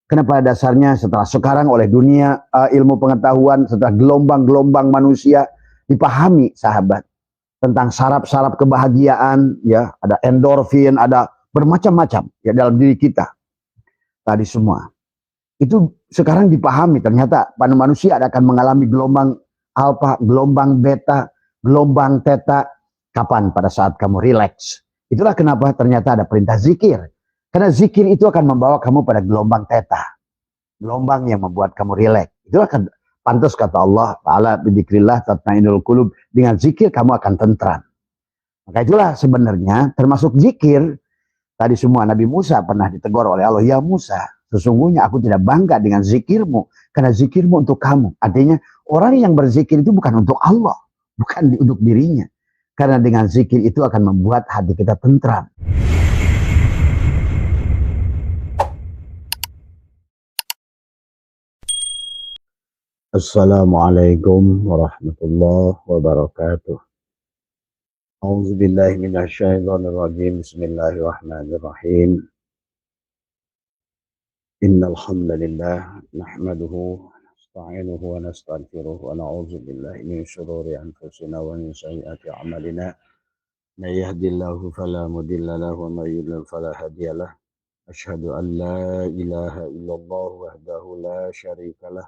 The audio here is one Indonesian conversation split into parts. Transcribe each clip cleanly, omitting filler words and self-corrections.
Karena pada dasarnya setelah sekarang oleh dunia ilmu pengetahuan, setelah gelombang-gelombang manusia dipahami sahabat tentang saraf-saraf kebahagiaan, ya ada endorfin, ada bermacam-macam ya dalam diri kita tadi semua. Itu sekarang dipahami ternyata pada manusia akan mengalami gelombang alfa, gelombang beta, gelombang theta. Kapan? Pada saat kamu rileks. Itulah kenapa ternyata ada perintah zikir. Karena zikir itu akan membawa kamu pada gelombang theta. Gelombang yang membuat kamu rileks. Itulah kan pantas kata Allah Ta'ala bidzikrillah tatma'innul qulub. Dengan zikir kamu akan tentram. Maka itulah sebenarnya termasuk zikir. Tadi semua Nabi Musa pernah ditegur oleh Allah. Ya Musa, sesungguhnya aku tidak bangga dengan zikirmu. Karena zikirmu untuk kamu. Artinya orang yang berzikir itu bukan untuk Allah. Bukan untuk dirinya. Karena dengan zikir itu akan membuat hati kita tentram. Assalamualaikum warahmatullahi wabarakatuh. A'udzu billahi minasyaitonir rajim. Bismillahirrahmanirrahim. Innal hamdalillah nahmaduhu nasta'inuhu wa nastaghfiruh wa na'udzu billahi min shururi anfusina wa min sayyiati a'malina. May yahdihillahu fala mudilla lahu wa may yudlil fala hadiyalah. Asyhadu an la ilaha illallah wahdahu la syarikalah.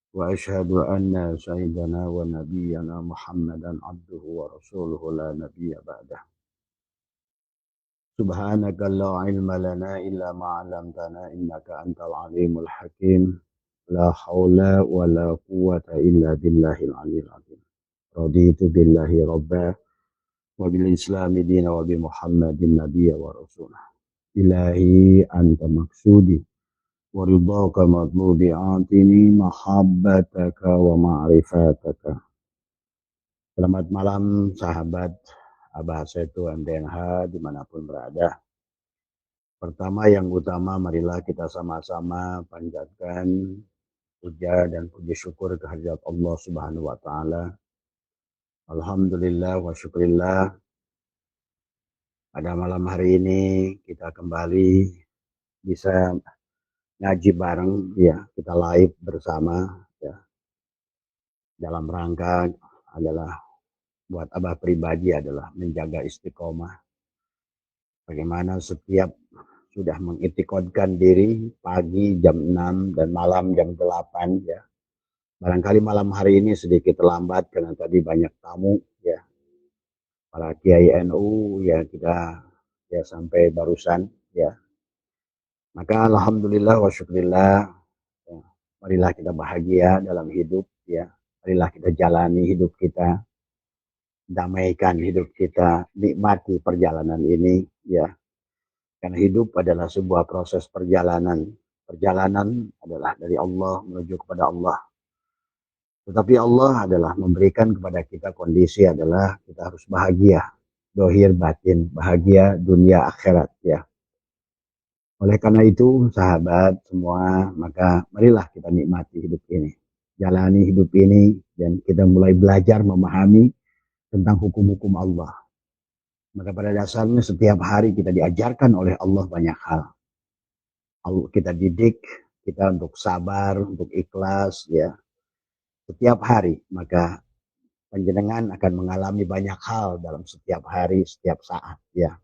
Wa asyhadu anna sayyidana wa nabiyyana Muhammadan abduhu wa rasuluhu la nabiyya ba'dah. Subhanaka la ilma lana illa ma 'allamtana innaka antal alimul hakim. La haula wa la quwwata illa billahil aliyyil azim. Raditu billahi rabba wa bil islami dina wa bi Muhammadin nabiyya wa rasulah. Ilahi anta maksudi wa ridhaka matlubi atini mahabbataka wa ma'rifataka. Selamat malam sahabat Abah Setu MDNH dimanapun berada. Pertama yang utama marilah kita sama-sama panjatkan puja dan puji syukur kehadirat Allah Subhanahu wa taala. Alhamdulillah wa syukurillah. Pada malam hari ini kita kembali bisa ngaji bareng ya, kita live bersama ya. Dalam rangka adalah buat Abah pribadi adalah menjaga istiqomah. Bagaimana setiap sudah mengitikadkan diri pagi jam 6 dan malam jam 8 ya. Barangkali malam hari ini sedikit terlambat karena tadi banyak tamu ya. Para kiai NU ya kita ya sampai barusan ya. Maka alhamdulillah wa syukurillah ya, marilah kita bahagia dalam hidup ya. Marilah kita jalani hidup kita. Damaikan hidup kita, nikmati perjalanan ini ya. Karena hidup adalah sebuah proses perjalanan. Perjalanan adalah dari Allah menuju kepada Allah. Tetapi Allah adalah memberikan kepada kita kondisi adalah kita harus bahagia. Dohir batin, bahagia dunia akhirat ya. Oleh karena itu sahabat semua, maka marilah kita nikmati hidup ini. Jalani hidup ini dan kita mulai belajar memahami tentang hukum-hukum Allah. Maka pada dasarnya setiap hari kita diajarkan oleh Allah banyak hal. Kita didik kita untuk sabar, untuk ikhlas ya. Setiap hari maka panjenengan akan mengalami banyak hal dalam setiap hari, setiap saat ya.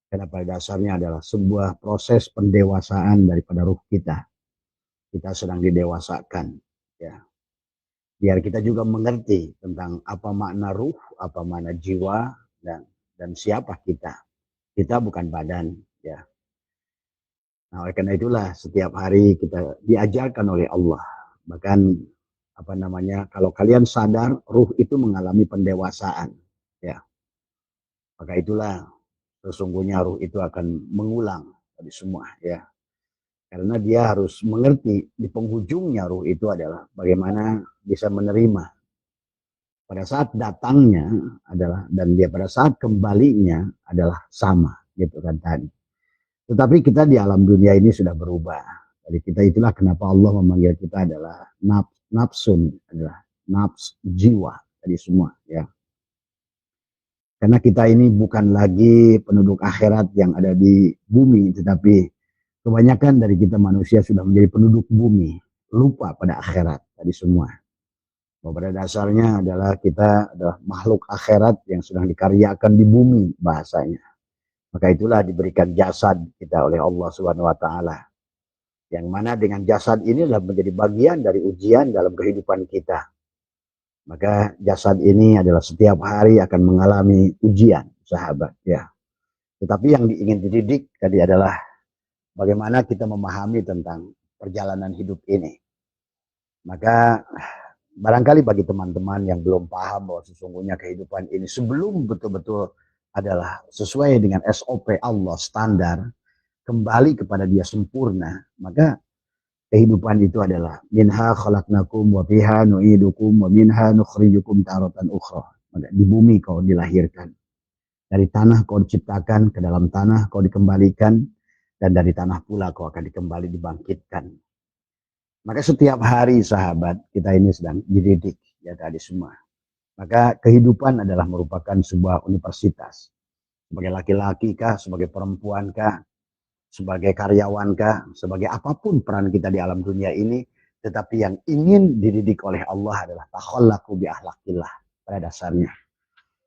Karena pada dasarnya adalah sebuah proses pendewasaan daripada ruh kita. Kita sedang didewasakan ya. Biar kita juga mengerti tentang apa makna ruh, apa makna jiwa dan siapa kita. Kita bukan badan ya. Nah, oleh karena itulah setiap hari kita diajarkan oleh Allah. Bahkan kalau kalian sadar ruh itu mengalami pendewasaan ya. Maka itulah sesungguhnya ruh itu akan mengulang tadi semua ya. Karena dia harus mengerti di penghujungnya ruh itu adalah bagaimana bisa menerima. Pada saat datangnya adalah dan dia pada saat kembalinya adalah sama gitu kan tadi. Tetapi kita di alam dunia ini sudah berubah. Jadi kita itulah kenapa Allah memanggil kita adalah nafsun, adalah nafs jiwa tadi semua ya. Karena kita ini bukan lagi penduduk akhirat yang ada di bumi, tetapi Kebanyakan dari kita manusia sudah menjadi penduduk bumi, lupa pada akhirat tadi semua. Bahwa pada dasarnya adalah kita adalah makhluk akhirat yang sedang dikaryakan di bumi bahasanya. Maka itulah diberikan jasad kita oleh Allah Subhanahu wa taala. Yang mana dengan jasad ini adalah menjadi bagian dari ujian dalam kehidupan kita. Maka jasad ini adalah setiap hari akan mengalami ujian, sahabat, ya. Tetapi yang ingin dididik tadi adalah bagaimana kita memahami tentang perjalanan hidup ini. Maka barangkali bagi teman-teman yang belum paham bahwa sesungguhnya kehidupan ini sebelum betul-betul adalah sesuai dengan SOP Allah, standar, kembali kepada Dia sempurna, maka kehidupan itu adalah minha khalaqnakum wa fiha nu'idukum wa minha nukhrijukum taratan ukhra. Maka di bumi kau dilahirkan. Dari tanah kau diciptakan, ke dalam tanah kau dikembalikan, dan dari tanah pula kau akan dikembali dibangkitkan. Maka setiap hari sahabat kita ini sedang dididik ya tadi semua. Maka kehidupan adalah merupakan sebuah universitas. Sebagai laki-laki kah, sebagai perempuan kah, sebagai karyawan kah, sebagai apapun peran kita di alam dunia ini, tetapi yang ingin dididik oleh Allah adalah takhallaqu bi akhlaqillah pada dasarnya.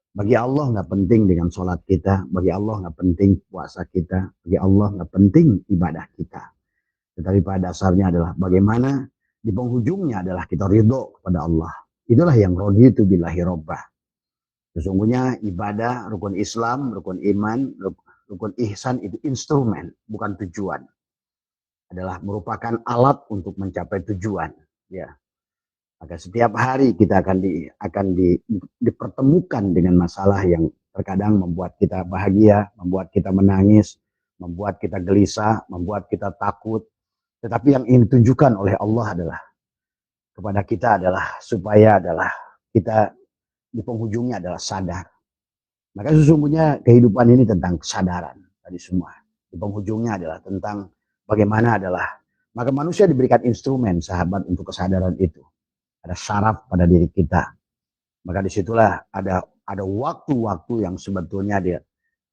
Bagi Allah nggak penting dengan sholat kita, bagi Allah nggak penting puasa kita, bagi Allah nggak penting ibadah kita. Tetapi pada dasarnya adalah bagaimana di penghujungnya adalah kita ridho kepada Allah. Itulah yang raditu billahi rabbah. Sesungguhnya ibadah, rukun Islam, rukun iman, rukun ihsan itu instrumen, bukan tujuan. Adalah merupakan alat untuk mencapai tujuan. Ya. Maka setiap hari kita akan dipertemukan dengan masalah yang terkadang membuat kita bahagia, membuat kita menangis, membuat kita gelisah, membuat kita takut. Tetapi yang ingin ditunjukkan oleh Allah adalah kepada kita adalah supaya adalah kita di penghujungnya adalah sadar. Maka sesungguhnya kehidupan ini tentang kesadaran tadi semua. Di penghujungnya adalah tentang bagaimana adalah maka manusia diberikan instrumen sahabat untuk kesadaran itu. Ada syaraf pada diri kita. Maka disitulah ada waktu-waktu yang sebetulnya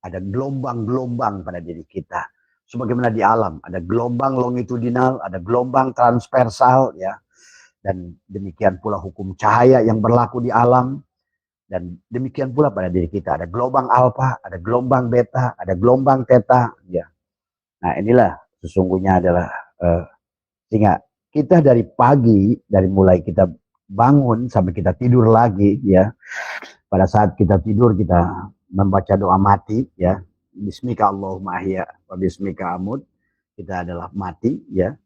ada gelombang-gelombang pada diri kita. Sebagaimana di alam, ada gelombang longitudinal, ada gelombang transversal, ya. Dan demikian pula hukum cahaya yang berlaku di alam. Dan demikian pula pada diri kita. Ada gelombang alfa, ada gelombang beta, ada gelombang theta, ya. Nah inilah sesungguhnya adalah sehingga kita dari pagi, dari mulai kita bangun sampai kita tidur lagi, ya. Pada saat kita tidur kita membaca doa mati, ya. Bismika Allahumma ahya wa bismika amut. Kita adalah mati, ya.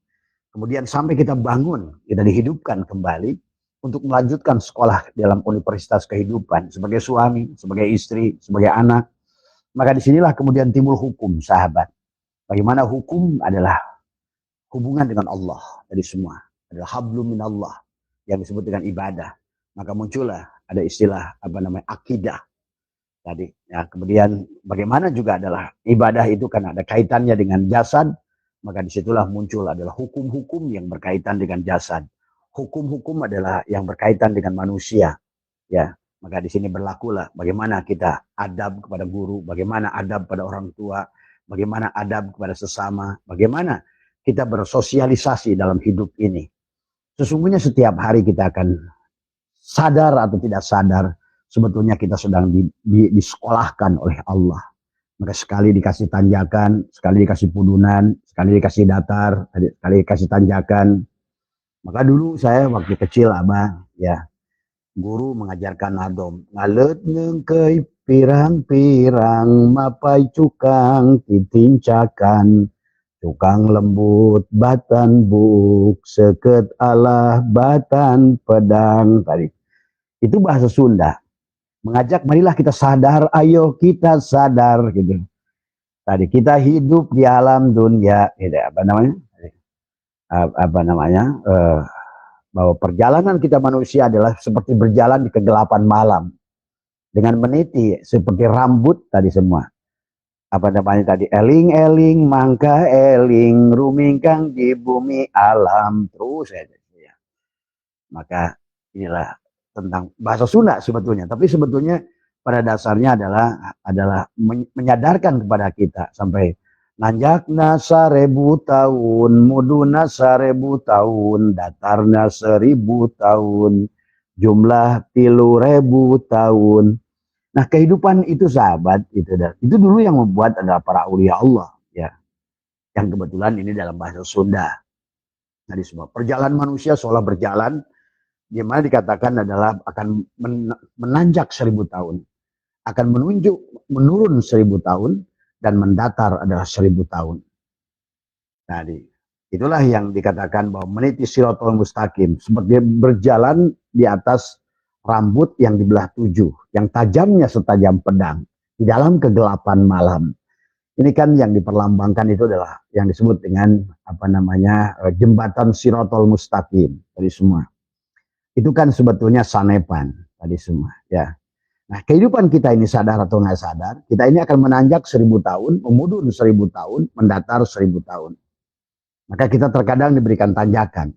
Kemudian sampai kita bangun, kita dihidupkan kembali untuk melanjutkan sekolah dalam universitas kehidupan sebagai suami, sebagai istri, sebagai anak. Maka disinilah kemudian timbul hukum, sahabat. Bagaimana hukum adalah hubungan dengan Allah dari semua, adalah hablum minallah yang disebut dengan ibadah. Maka muncullah ada istilah akidah tadi. Ya, kemudian bagaimana juga adalah ibadah itu kan ada kaitannya dengan jasad, maka disitulah muncul adalah hukum-hukum yang berkaitan dengan jasad. Hukum-hukum adalah yang berkaitan dengan manusia. Ya, maka di sini berlakulah bagaimana kita adab kepada guru, bagaimana adab pada orang tua, bagaimana adab kepada sesama, bagaimana kita bersosialisasi dalam hidup ini. Sesungguhnya setiap hari kita akan sadar atau tidak sadar, sebetulnya kita sedang disekolahkan oleh Allah. Maka sekali dikasih tanjakan, sekali dikasih pudunan, sekali dikasih datar, sekali dikasih tanjakan. Maka dulu saya waktu kecil ya, guru mengajarkan nadom. Ngalet ngengkei pirang-pirang, mapai cukang titincakan. Tukang lembut batan buk, seket alah batan pedang. Tadi itu bahasa Sunda, mengajak marilah kita sadar, ayo kita sadar gitu. Tadi kita hidup di alam dunia, gitu, bahwa perjalanan kita manusia adalah seperti berjalan di kegelapan malam dengan meniti seperti rambut tadi semua. Eling-eling mangka eling rumingkang di bumi alam terus ya. Maka inilah tentang bahasa Sunda sebetulnya, tapi sebetulnya pada dasarnya adalah menyadarkan kepada kita sampai Nanjakna 1000 tahun, muduna 1000 tahun, datarna 1000 tahun, jumlah 3000 tahun. Nah, kehidupan itu sahabat itu dulu yang membuat adalah para aulia Allah ya. Yang kebetulan ini dalam bahasa Sunda. Jadi semua perjalanan manusia seolah berjalan, di mana dikatakan adalah akan menanjak 1000 tahun, akan menurun 1000 tahun, dan mendatar adalah 1000 tahun. Jadi itulah yang dikatakan bahwa meniti siratal mustaqim, seperti berjalan di atas rambut yang dibelah 7, yang tajamnya setajam pedang di dalam kegelapan malam. Ini kan yang diperlambangkan itu adalah yang disebut dengan jembatan siratal mustaqim tadi semua. Itu kan sebetulnya sanepan tadi semua ya. Nah, kehidupan kita ini sadar atau nggak sadar, kita ini akan menanjak 1000 tahun, memudun 1000 tahun, mendatar 1000 tahun. Maka kita terkadang diberikan tanjakan,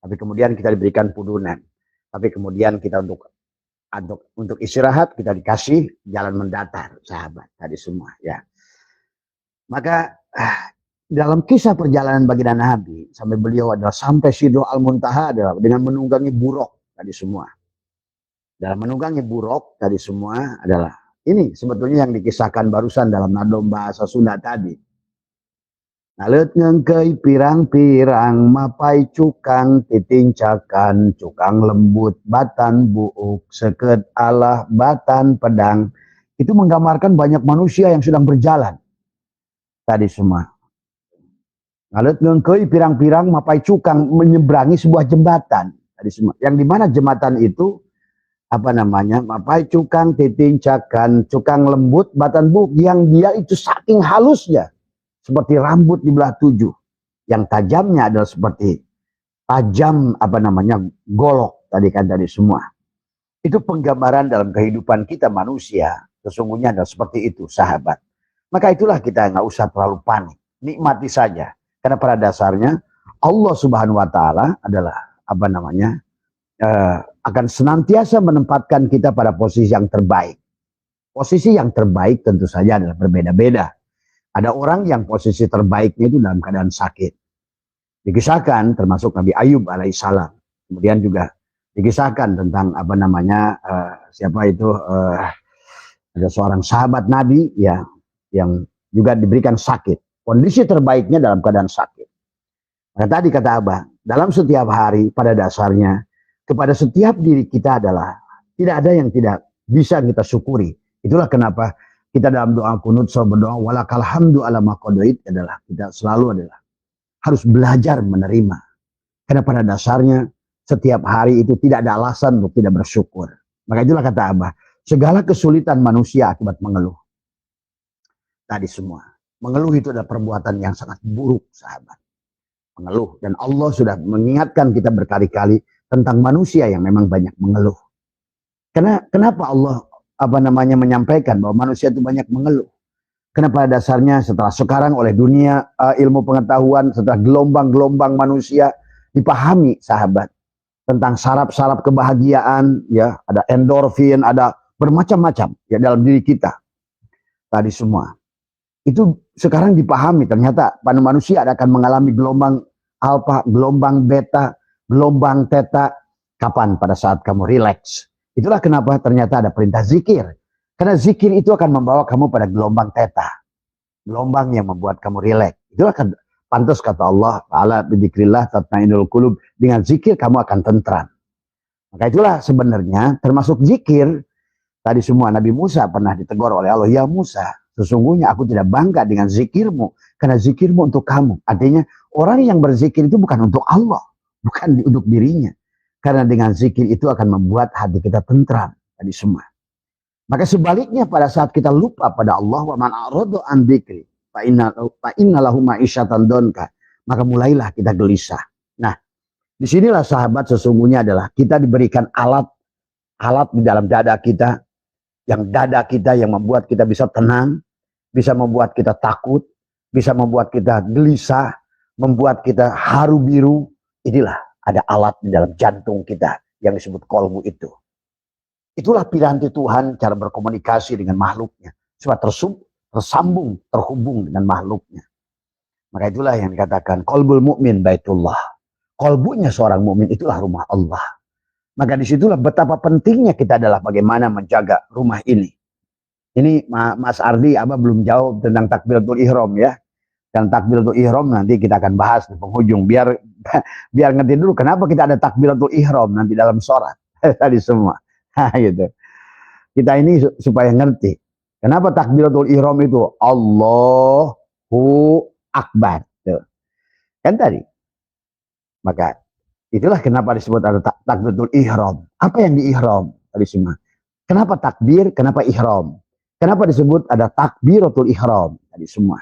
tapi kemudian kita diberikan pudunan, tapi kemudian kita untuk istirahat kita dikasih jalan mendatar, sahabat tadi semua ya. Maka dalam kisah perjalanan baginda Nabi sampai beliau adalah sampai Sidro Al-Muntaha adalah dengan menunggangi buruk tadi semua. Dalam menunggangi buruk tadi semua adalah ini sebetulnya yang dikisahkan barusan dalam nadom bahasa Sunda tadi. Nalet ngengkei pirang-pirang mapai cukang titincakan cukang lembut batan buuk seket alah batan pedang. Itu menggambarkan banyak manusia yang sedang berjalan tadi semua. Nalet ngengkei pirang-pirang mapai cukang menyeberangi sebuah jembatan tadi semua. Yang dimana jembatan itu mapai cukang titincakan cukang lembut batan buuk, yang dia itu saking halusnya seperti rambut dibelah 7, yang tajamnya adalah seperti tajam golok tadi semua. Itu penggambaran dalam kehidupan kita manusia sesungguhnya adalah seperti itu, sahabat. Maka itulah kita nggak usah terlalu panik, nikmati saja, karena pada dasarnya Allah Subhanahu Wa Taala adalah akan senantiasa menempatkan kita pada posisi yang terbaik. Posisi yang terbaik tentu saja adalah berbeda-beda. Ada orang yang posisi terbaiknya itu dalam keadaan sakit. Dikisahkan termasuk Nabi Ayub alaihissalam. Kemudian juga dikisahkan tentang ada seorang sahabat Nabi ya yang juga diberikan sakit. Kondisi terbaiknya dalam keadaan sakit. Maka tadi kata Abah, dalam setiap hari pada dasarnya kepada setiap diri kita adalah tidak ada yang tidak bisa kita syukuri. Itulah kenapa kita dalam doa kunut selalu berdoa walakal hamdu ala ma qadait, adalah kita selalu harus belajar menerima. Karena pada dasarnya setiap hari itu tidak ada alasan untuk tidak bersyukur. Maka itulah kata Abah, segala kesulitan manusia akibat mengeluh. Tadi semua. Mengeluh itu adalah perbuatan yang sangat buruk, sahabat. Mengeluh. Dan Allah sudah mengingatkan kita berkali-kali tentang manusia yang memang banyak mengeluh. Kenapa Allah menyampaikan bahwa manusia itu banyak mengeluh? Karena pada dasarnya setelah sekarang oleh dunia ilmu pengetahuan, setelah gelombang-gelombang manusia dipahami, sahabat, tentang saraf-saraf kebahagiaan, ya, ada endorfin, ada bermacam-macam ya dalam diri kita. Tadi semua. Itu sekarang dipahami, ternyata pada manusia akan mengalami gelombang alfa, gelombang beta, gelombang theta. Kapan? Pada saat kamu rileks. Itulah kenapa ternyata ada perintah zikir. Karena zikir itu akan membawa kamu pada gelombang theta. Gelombang yang membuat kamu rileks. Itulah kan pantas kata Allah, ala bidzikrillah tatmainul qulub. Dengan zikir kamu akan tentram. Maka itulah sebenarnya termasuk zikir. Tadi semua Nabi Musa pernah ditegur oleh Allah, ya Musa, sesungguhnya aku tidak bangga dengan zikirmu. Karena zikirmu untuk kamu. Artinya orang yang berzikir itu bukan untuk Allah. Bukan untuk dirinya. Karena dengan zikir itu akan membuat hati kita tentram. Tadi semua. Maka sebaliknya pada saat kita lupa pada Allah, wa man a'rada an dzikri fa inna lahu ma'isyatan donka, maka mulailah kita gelisah. Nah, disinilah sahabat sesungguhnya adalah kita diberikan alat di dalam dada kita, yang membuat kita bisa tenang, bisa membuat kita takut, bisa membuat kita gelisah, membuat kita haru biru. Inilah ada alat di dalam jantung kita yang disebut kolbu itu. Itulah piranti Tuhan cara berkomunikasi dengan makhluknya. Supaya tersambung, terhubung dengan makhluknya. Maka itulah yang dikatakan qalbul mukmin baitullah. Kalbunya seorang mukmin itulah rumah Allah. Maka disitulah betapa pentingnya kita adalah bagaimana menjaga rumah ini. Ini Mas Ardi, Abah belum jawab tentang takbiratul ihram ya. Dan takbiratul ihram nanti kita akan bahas di penghujung. Biar ngerti dulu kenapa kita ada takbiratul ihram nanti dalam sholat. Tadi semua. Gitu. Kita ini supaya ngerti. Kenapa takbiratul ihram itu Allahu Akbar. Tuh. Kan tadi. Maka itulah kenapa disebut ada takbiratul ihram. Apa yang diihram? Tadi semua. Kenapa takbir? Kenapa ihram? Kenapa disebut ada takbiratul ihram? Tadi semua.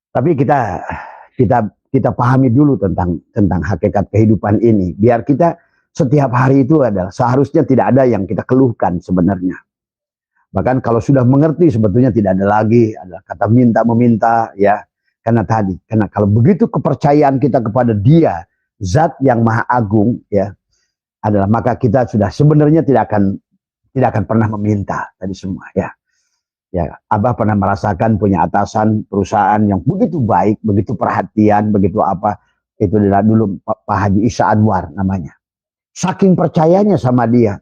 Tapi kita pahami dulu tentang hakikat kehidupan ini. Biar kita setiap hari itu adalah seharusnya tidak ada yang kita keluhkan sebenarnya. Bahkan kalau sudah mengerti sebetulnya tidak ada lagi ada kata minta meminta ya. Karena kalau begitu kepercayaan kita kepada Dia, Zat yang Maha Agung ya, adalah maka kita sudah sebenarnya tidak akan pernah meminta tadi semua ya. Ya, Abah pernah merasakan punya atasan perusahaan yang begitu baik, begitu perhatian, begitu apa. Itu dulu Pak Haji Isa Anwar namanya. Saking percayanya sama dia,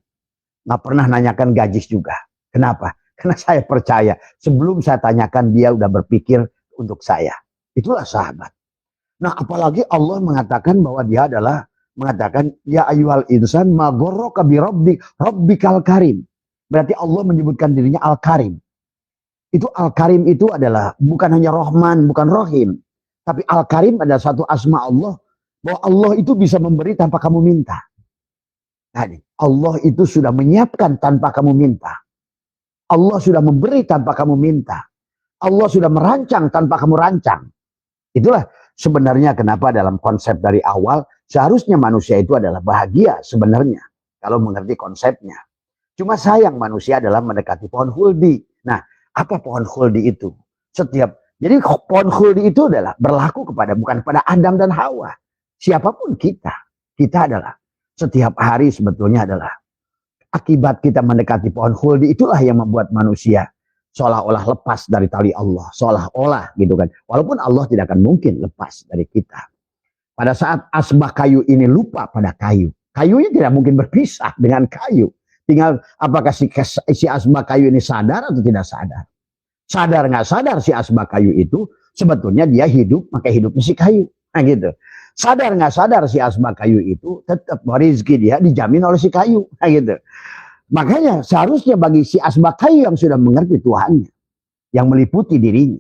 nggak pernah nanyakan gaji juga. Kenapa? Karena saya percaya. Sebelum saya tanyakan dia udah berpikir untuk saya. Itulah sahabat. Nah, apalagi Allah mengatakan bahwa dia adalah mengatakan ya ayyuhal insan ma gharraka bi rabbikal karim. Berarti Allah menyebutkan dirinya Al-Karim. Itu Al-Karim itu adalah bukan hanya Rahman, bukan Rahim. Tapi Al-Karim adalah satu asma Allah. Bahwa Allah itu bisa memberi tanpa kamu minta. Tadi, Allah itu sudah menyiapkan tanpa kamu minta. Allah sudah memberi tanpa kamu minta. Allah sudah merancang tanpa kamu rancang. Itulah sebenarnya kenapa dalam konsep dari awal seharusnya manusia itu adalah bahagia sebenarnya. Kalau mengerti konsepnya. Cuma sayang manusia adalah mendekati pohon khuldi. Nah, apa pohon khuldi itu? Jadi pohon khuldi itu adalah berlaku bukan kepada Adam dan Hawa. Siapapun kita. Kita adalah setiap hari sebetulnya adalah akibat kita mendekati pohon khuldi itulah yang membuat manusia seolah-olah lepas dari tali Allah. Seolah-olah gitu kan. Walaupun Allah tidak akan mungkin lepas dari kita. Pada saat asbak kayu ini lupa pada kayu. Kayunya tidak mungkin berpisah dengan kayu. Tinggal apakah si asbak kayu ini sadar atau tidak sadar. Sadar nggak sadar si asbak kayu itu. Sebetulnya dia hidup, maka hidupnya si kayu. Nah gitu. Sadar nggak sadar si asbak kayu itu. Tetap rezeki dia dijamin oleh si kayu. Nah gitu. Makanya seharusnya bagi si asbak kayu yang sudah mengerti Tuhannya, yang meliputi dirinya,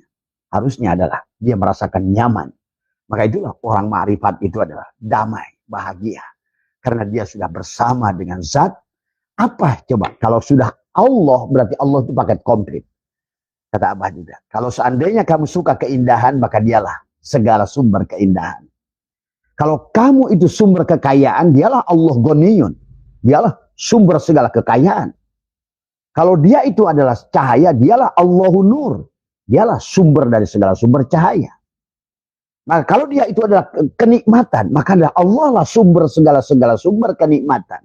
harusnya adalah dia merasakan nyaman. Maka itulah orang ma'rifat itu adalah damai, bahagia. Karena dia sudah bersama dengan Zat. Apa coba? Kalau sudah Allah, berarti Allah itu paket komplit. Kata Abah juga. Kalau seandainya kamu suka keindahan, maka dialah segala sumber keindahan. Kalau kamu itu sumber kekayaan, dialah Allah Ghaniyun. Dialah sumber segala kekayaan. Kalau dia itu adalah cahaya, dialah Allahun Nur. Dialah sumber dari segala sumber cahaya. Maka kalau dia itu adalah kenikmatan, maka adalah Allah lah sumber segala sumber kenikmatan.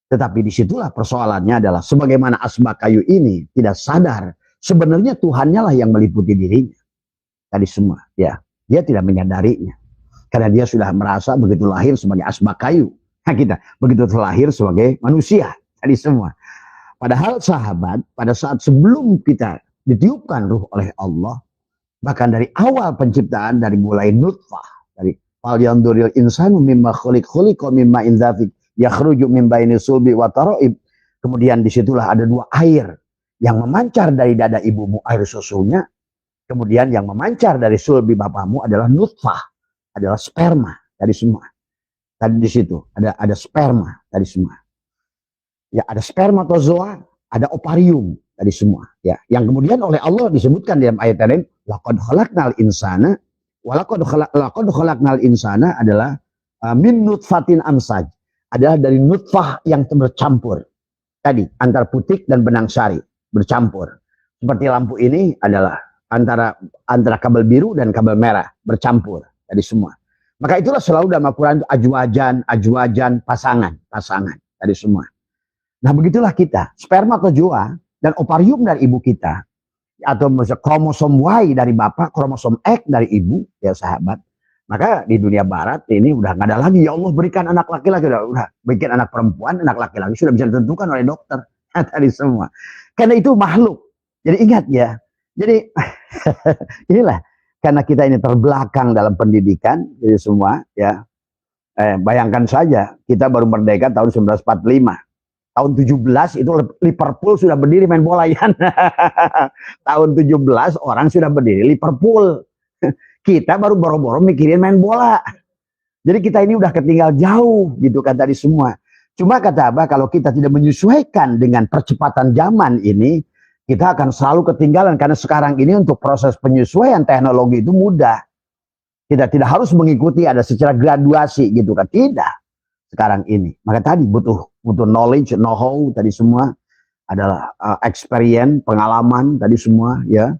Tetapi disitulah persoalannya adalah sebagaimana asbak kayu ini tidak sadar. Sebenarnya Tuhannya lah yang meliputi dirinya. Tadi semua. Ya, dia tidak menyadarinya. Karena dia sudah merasa begitu lahir sebagai asbak kayu. Nah, kita begitu terlahir sebagai manusia tadi semua. Padahal sahabat, pada saat sebelum kita ditiupkan ruh oleh Allah, bahkan dari awal penciptaan, dari mulai nutfah, dari fal yanduril insanu mimma khuliqa mimma inzafik yakhruju min baini sulbi wa taraib. Kemudian disitulah ada dua air yang memancar dari dada ibumu, air susunya. Kemudian yang memancar dari sulbi bapamu adalah nutfah, adalah sperma dari semua. Tadi di situ ada sperma tadi semua. Ya, ada spermatozoa, ada ovarium tadi semua. Ya, yang kemudian oleh Allah disebutkan dalam ayat lain, laqad khalaqnal insana wa laqad khalaqnal insana adalah min nutfatin amsaj. Adalah dari nutfah yang bercampur. Tadi antara putik dan benang sari bercampur. Seperti lampu ini adalah antara kabel biru dan kabel merah bercampur tadi semua. Maka itulah selalu dalam Al-Quran itu ajwajan, pasangan tadi semua. Nah begitulah kita, spermatozoa dan ovarium dari ibu kita, atau kromosom Y dari bapak, kromosom X dari ibu, ya sahabat. Maka di dunia barat ini udah nggak ada lagi, ya Allah berikan anak laki-laki, udah bikin anak perempuan, anak laki-laki sudah bisa ditentukan oleh dokter tadi semua. Karena itu makhluk. Jadi ingat ya. Jadi inilah karena kita ini terbelakang dalam pendidikan, jadi semua ya. Bayangkan saja kita baru merdeka tahun 1945. Tahun 17 itu Liverpool sudah berdiri main bola ya. Tahun 17 orang sudah berdiri Liverpool. Kita baru boro-boro mikirin main bola. Jadi kita ini udah ketinggal jauh gitu kan tadi semua. Cuma kata Abah kalau kita tidak menyesuaikan dengan percepatan zaman ini, kita akan selalu ketinggalan karena sekarang ini untuk proses penyesuaian teknologi itu mudah. Kita tidak harus mengikuti ada secara graduasi gitu kan, tidak. Sekarang ini, maka tadi butuh knowledge, know-how tadi semua adalah experience, pengalaman tadi semua ya.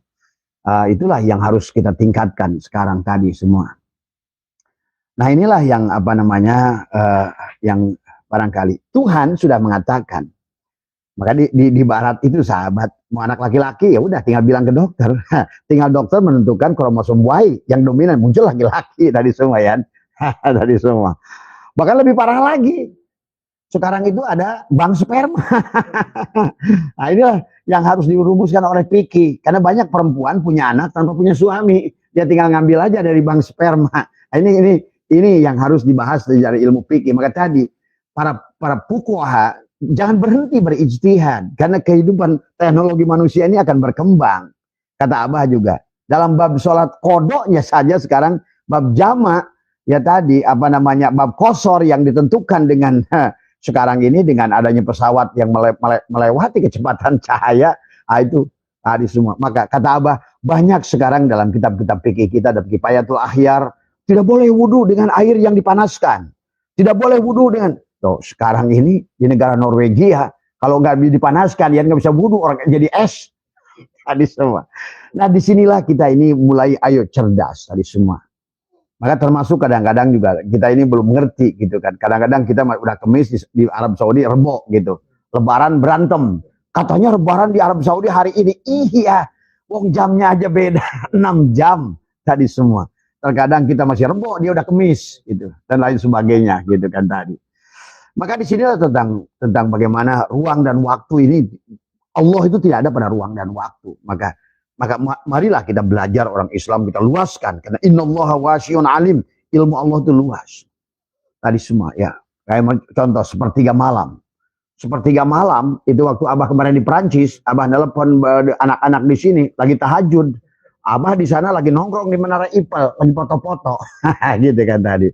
Itulah yang harus kita tingkatkan sekarang tadi semua. Nah inilah yang apa namanya yang barangkali Tuhan sudah mengatakan. Maka di barat itu sahabat, mau anak laki-laki ya udah tinggal bilang ke dokter. Tinggal dokter menentukan kromosom Y yang dominan, muncul laki-laki tadi semua ya. Tadi semua. Bahkan lebih parah lagi. Sekarang itu ada bank sperma. Nah inilah yang harus dirumuskan oleh Piki. Karena banyak perempuan punya anak tanpa punya suami. Dia tinggal ngambil aja dari bank sperma. Nah, ini yang harus dibahas dari ilmu Piki. Maka tadi para fuqaha jangan berhenti berijtihad. Karena kehidupan teknologi manusia ini akan berkembang. Kata Abah juga. Dalam bab sholat kodoknya saja sekarang bab jamak. Ya tadi apa namanya bab kosor yang ditentukan dengan sekarang ini dengan adanya pesawat yang melewati kecepatan cahaya, itu tadi semua. Maka kata Abah banyak sekarang dalam kitab-kitab fikih kita ada Kifayatul Akhyar, tidak boleh wudhu dengan air yang dipanaskan, tidak boleh wudhu dengan. Tuh, sekarang ini di negara Norwegia kalau nggak dipanaskan ya nggak bisa wudhu, orang jadi es tadi semua. Nah disinilah kita ini mulai ayo cerdas tadi semua. Maka termasuk kadang-kadang juga kita ini belum mengerti gitu kan. Kadang-kadang kita udah kemis di Arab Saudi rebo gitu. Lebaran berantem. Katanya lebaran di Arab Saudi hari ini. Iya. Wong jamnya aja beda. 6 jam tadi semua. Terkadang kita masih rebo, dia udah kemis gitu. Dan lain sebagainya gitu kan tadi. Maka di sinilah tentang bagaimana ruang dan waktu ini. Allah itu tidak ada pada ruang dan waktu. Maka marilah kita belajar orang Islam, kita luaskan. Karena innallaha wasi'un alim. Ilmu Allah itu luas. Tadi semua ya. Kayak contoh sepertiga malam. Sepertiga malam itu waktu Abah kemarin di Perancis. Abah nelpon anak-anak di sini lagi tahajud. Abah di sana lagi nongkrong di Menara Eiffel. Lagi foto-foto. Gitu kan tadi.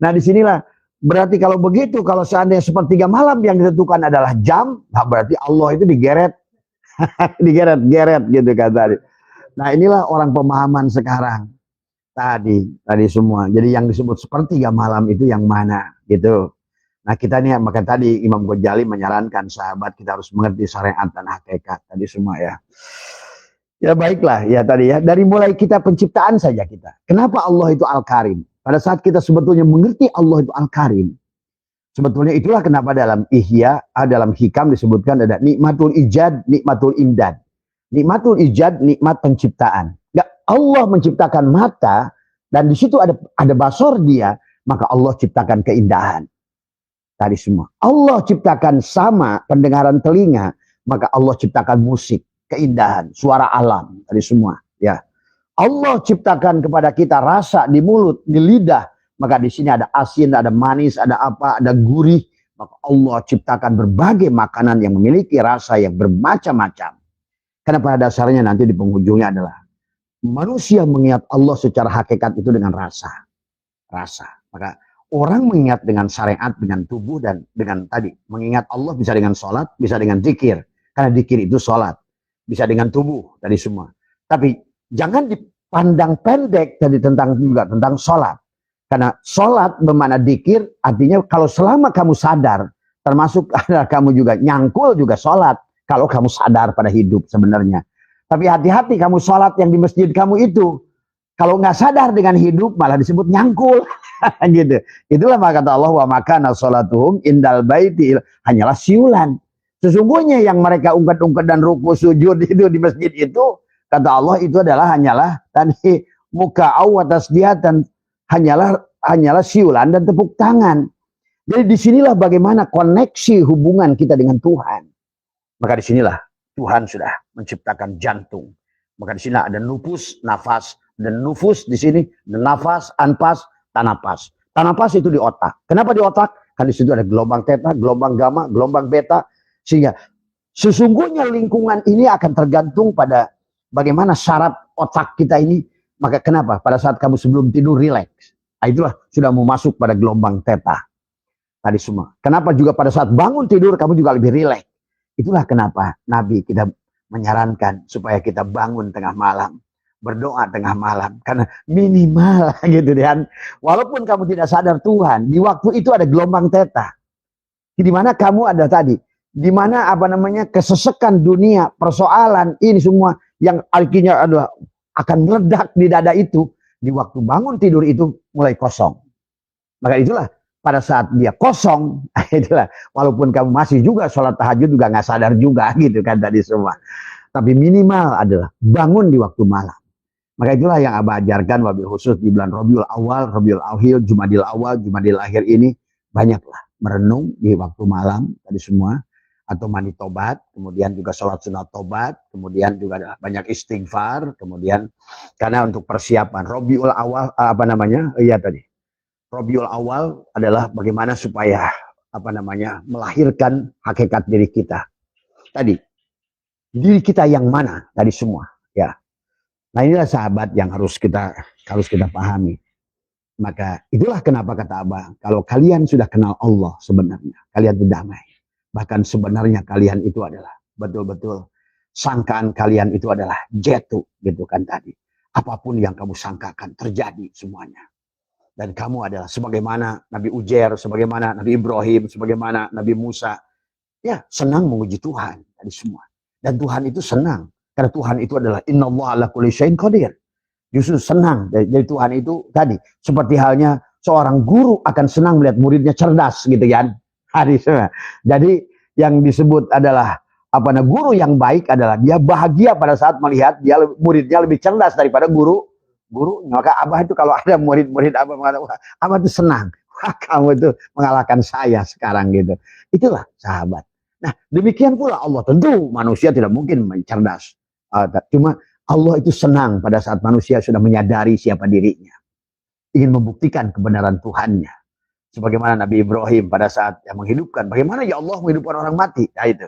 Nah disinilah. Berarti kalau begitu. Kalau seandainya sepertiga malam yang ditentukan adalah jam. Nah berarti Allah itu digeret. Digeret-geret gitu kan tadi. Nah inilah orang pemahaman sekarang tadi semua. Jadi yang disebut sepertiga malam itu yang mana gitu. Nah kita nih maka tadi Imam Ghazali menyarankan sahabat kita harus mengerti syariat dan hakikat tadi semua ya. Ya baiklah ya tadi ya. Dari mulai kita penciptaan saja kita. Kenapa Allah itu Al-Karim? Pada saat kita sebetulnya mengerti Allah itu Al-Karim. Sebetulnya itulah kenapa dalam Ihya, dalam Hikam disebutkan ada nikmatul ijad, nikmatul imdad. Nikmatul ijad, nikmat penciptaan. Ya, Allah menciptakan mata dan di situ ada basor dia, maka Allah ciptakan keindahan. Tadi semua. Allah ciptakan sama pendengaran telinga, maka Allah ciptakan musik, keindahan, suara alam, tadi semua. Ya, Allah ciptakan kepada kita rasa di mulut, di lidah. Maka di sini ada asin, ada manis, ada apa, ada gurih. Maka Allah ciptakan berbagai makanan yang memiliki rasa yang bermacam-macam. Karena pada dasarnya nanti di penghujungnya adalah manusia mengingat Allah secara hakikat itu dengan rasa. Rasa. Maka orang mengingat dengan syariat, dengan tubuh dan dengan tadi. Mengingat Allah bisa dengan sholat, bisa dengan zikir. Karena zikir itu sholat. Bisa dengan tubuh, tadi semua. Tapi jangan dipandang pendek tadi tentang sholat. Karena sholat bermakna dikir, artinya kalau selama kamu sadar, termasuk kamu juga nyangkul juga sholat, kalau kamu sadar pada hidup sebenarnya. Tapi hati-hati kamu sholat yang di masjid kamu itu, kalau nggak sadar dengan hidup malah disebut nyangkul. Gitu. Itulah maka kata Allah, wa makana sholatuhum indal baiti, hanyalah siulan. Sesungguhnya yang mereka ungkat-ungkat dan ruku sujud itu di masjid itu, Kata Allah itu hanyalah tadi muka awatas dia dan hanyalah siulan dan tepuk tangan. Jadi disinilah bagaimana koneksi hubungan kita dengan Tuhan. Maka disinilah Tuhan sudah menciptakan jantung. Maka disinilah ada nufus, nafas, dan nufus di sini, dan nafas, anpas, tanapas. Tanapas itu di otak. Kenapa di otak? Kan di situ ada gelombang theta, gelombang gamma, gelombang beta. Sehingga sesungguhnya lingkungan ini akan tergantung pada bagaimana saraf otak kita ini. Maka kenapa? Pada saat kamu sebelum tidur rileks. Nah, itulah sudah mau masuk pada gelombang theta. Tadi semua. Kenapa juga pada saat bangun tidur kamu juga lebih rileks. Itulah kenapa Nabi kita menyarankan supaya kita bangun tengah malam. Berdoa tengah malam. Karena minimal gitu kan. Walaupun kamu tidak sadar Tuhan. Di waktu itu ada gelombang theta. Di mana kamu ada tadi. Di mana kesesekan dunia. Persoalan ini semua. Yang artinya adalah akan meledak di dada itu. Di waktu bangun tidur itu mulai kosong. Maka itulah. Pada saat dia kosong, itulah, walaupun kamu masih juga sholat tahajud juga nggak sadar juga gitu kan tadi semua. Tapi minimal adalah bangun di waktu malam. Maka itulah yang Abah ajarkan wabil khusus di bulan Rabiul Awal, Rabiul Akhir, Jumadil Awal, Jumadil Akhir ini banyaklah merenung di waktu malam tadi semua atau mandi tobat, kemudian juga sholat sunat tobat, kemudian juga ada banyak istighfar, kemudian karena untuk persiapan Rabiul Awal iya tadi. Rabiul Awal adalah bagaimana supaya melahirkan hakikat diri kita. Tadi diri kita yang mana tadi semua ya. Nah inilah sahabat yang harus kita pahami. Maka itulah kenapa kata Abah, kalau kalian sudah kenal Allah sebenarnya, kalian itu damai. Bahkan sebenarnya kalian itu adalah betul-betul sangkaan kalian itu adalah jatuh gitu kan tadi. Apapun yang kamu sangkakan terjadi semuanya. Dan kamu adalah sebagaimana Nabi Ujair, sebagaimana Nabi Ibrahim, sebagaimana Nabi Musa. Ya, senang menguji Tuhan tadi semua. Dan Tuhan itu senang. Karena Tuhan itu adalah innallaha ala kulli syai'in qadir. Justru senang dari Tuhan itu tadi. Seperti halnya seorang guru akan senang melihat muridnya cerdas gitu kan. Jadi yang disebut adalah guru yang baik adalah dia bahagia pada saat melihat muridnya lebih cerdas daripada guru. Maka Abah itu kalau ada murid-murid Abah mengatakan, Abah itu senang. Wah, kamu itu mengalahkan saya sekarang gitu. Itulah sahabat. Nah, demikian pula Allah. Tentu manusia tidak mungkin cerdas. Cuma Allah itu senang pada saat manusia sudah menyadari siapa dirinya. Ingin membuktikan kebenaran Tuhannya. Sebagaimana Nabi Ibrahim pada saat yang menghidupkan. Bagaimana ya Allah menghidupkan orang mati? Nah itu.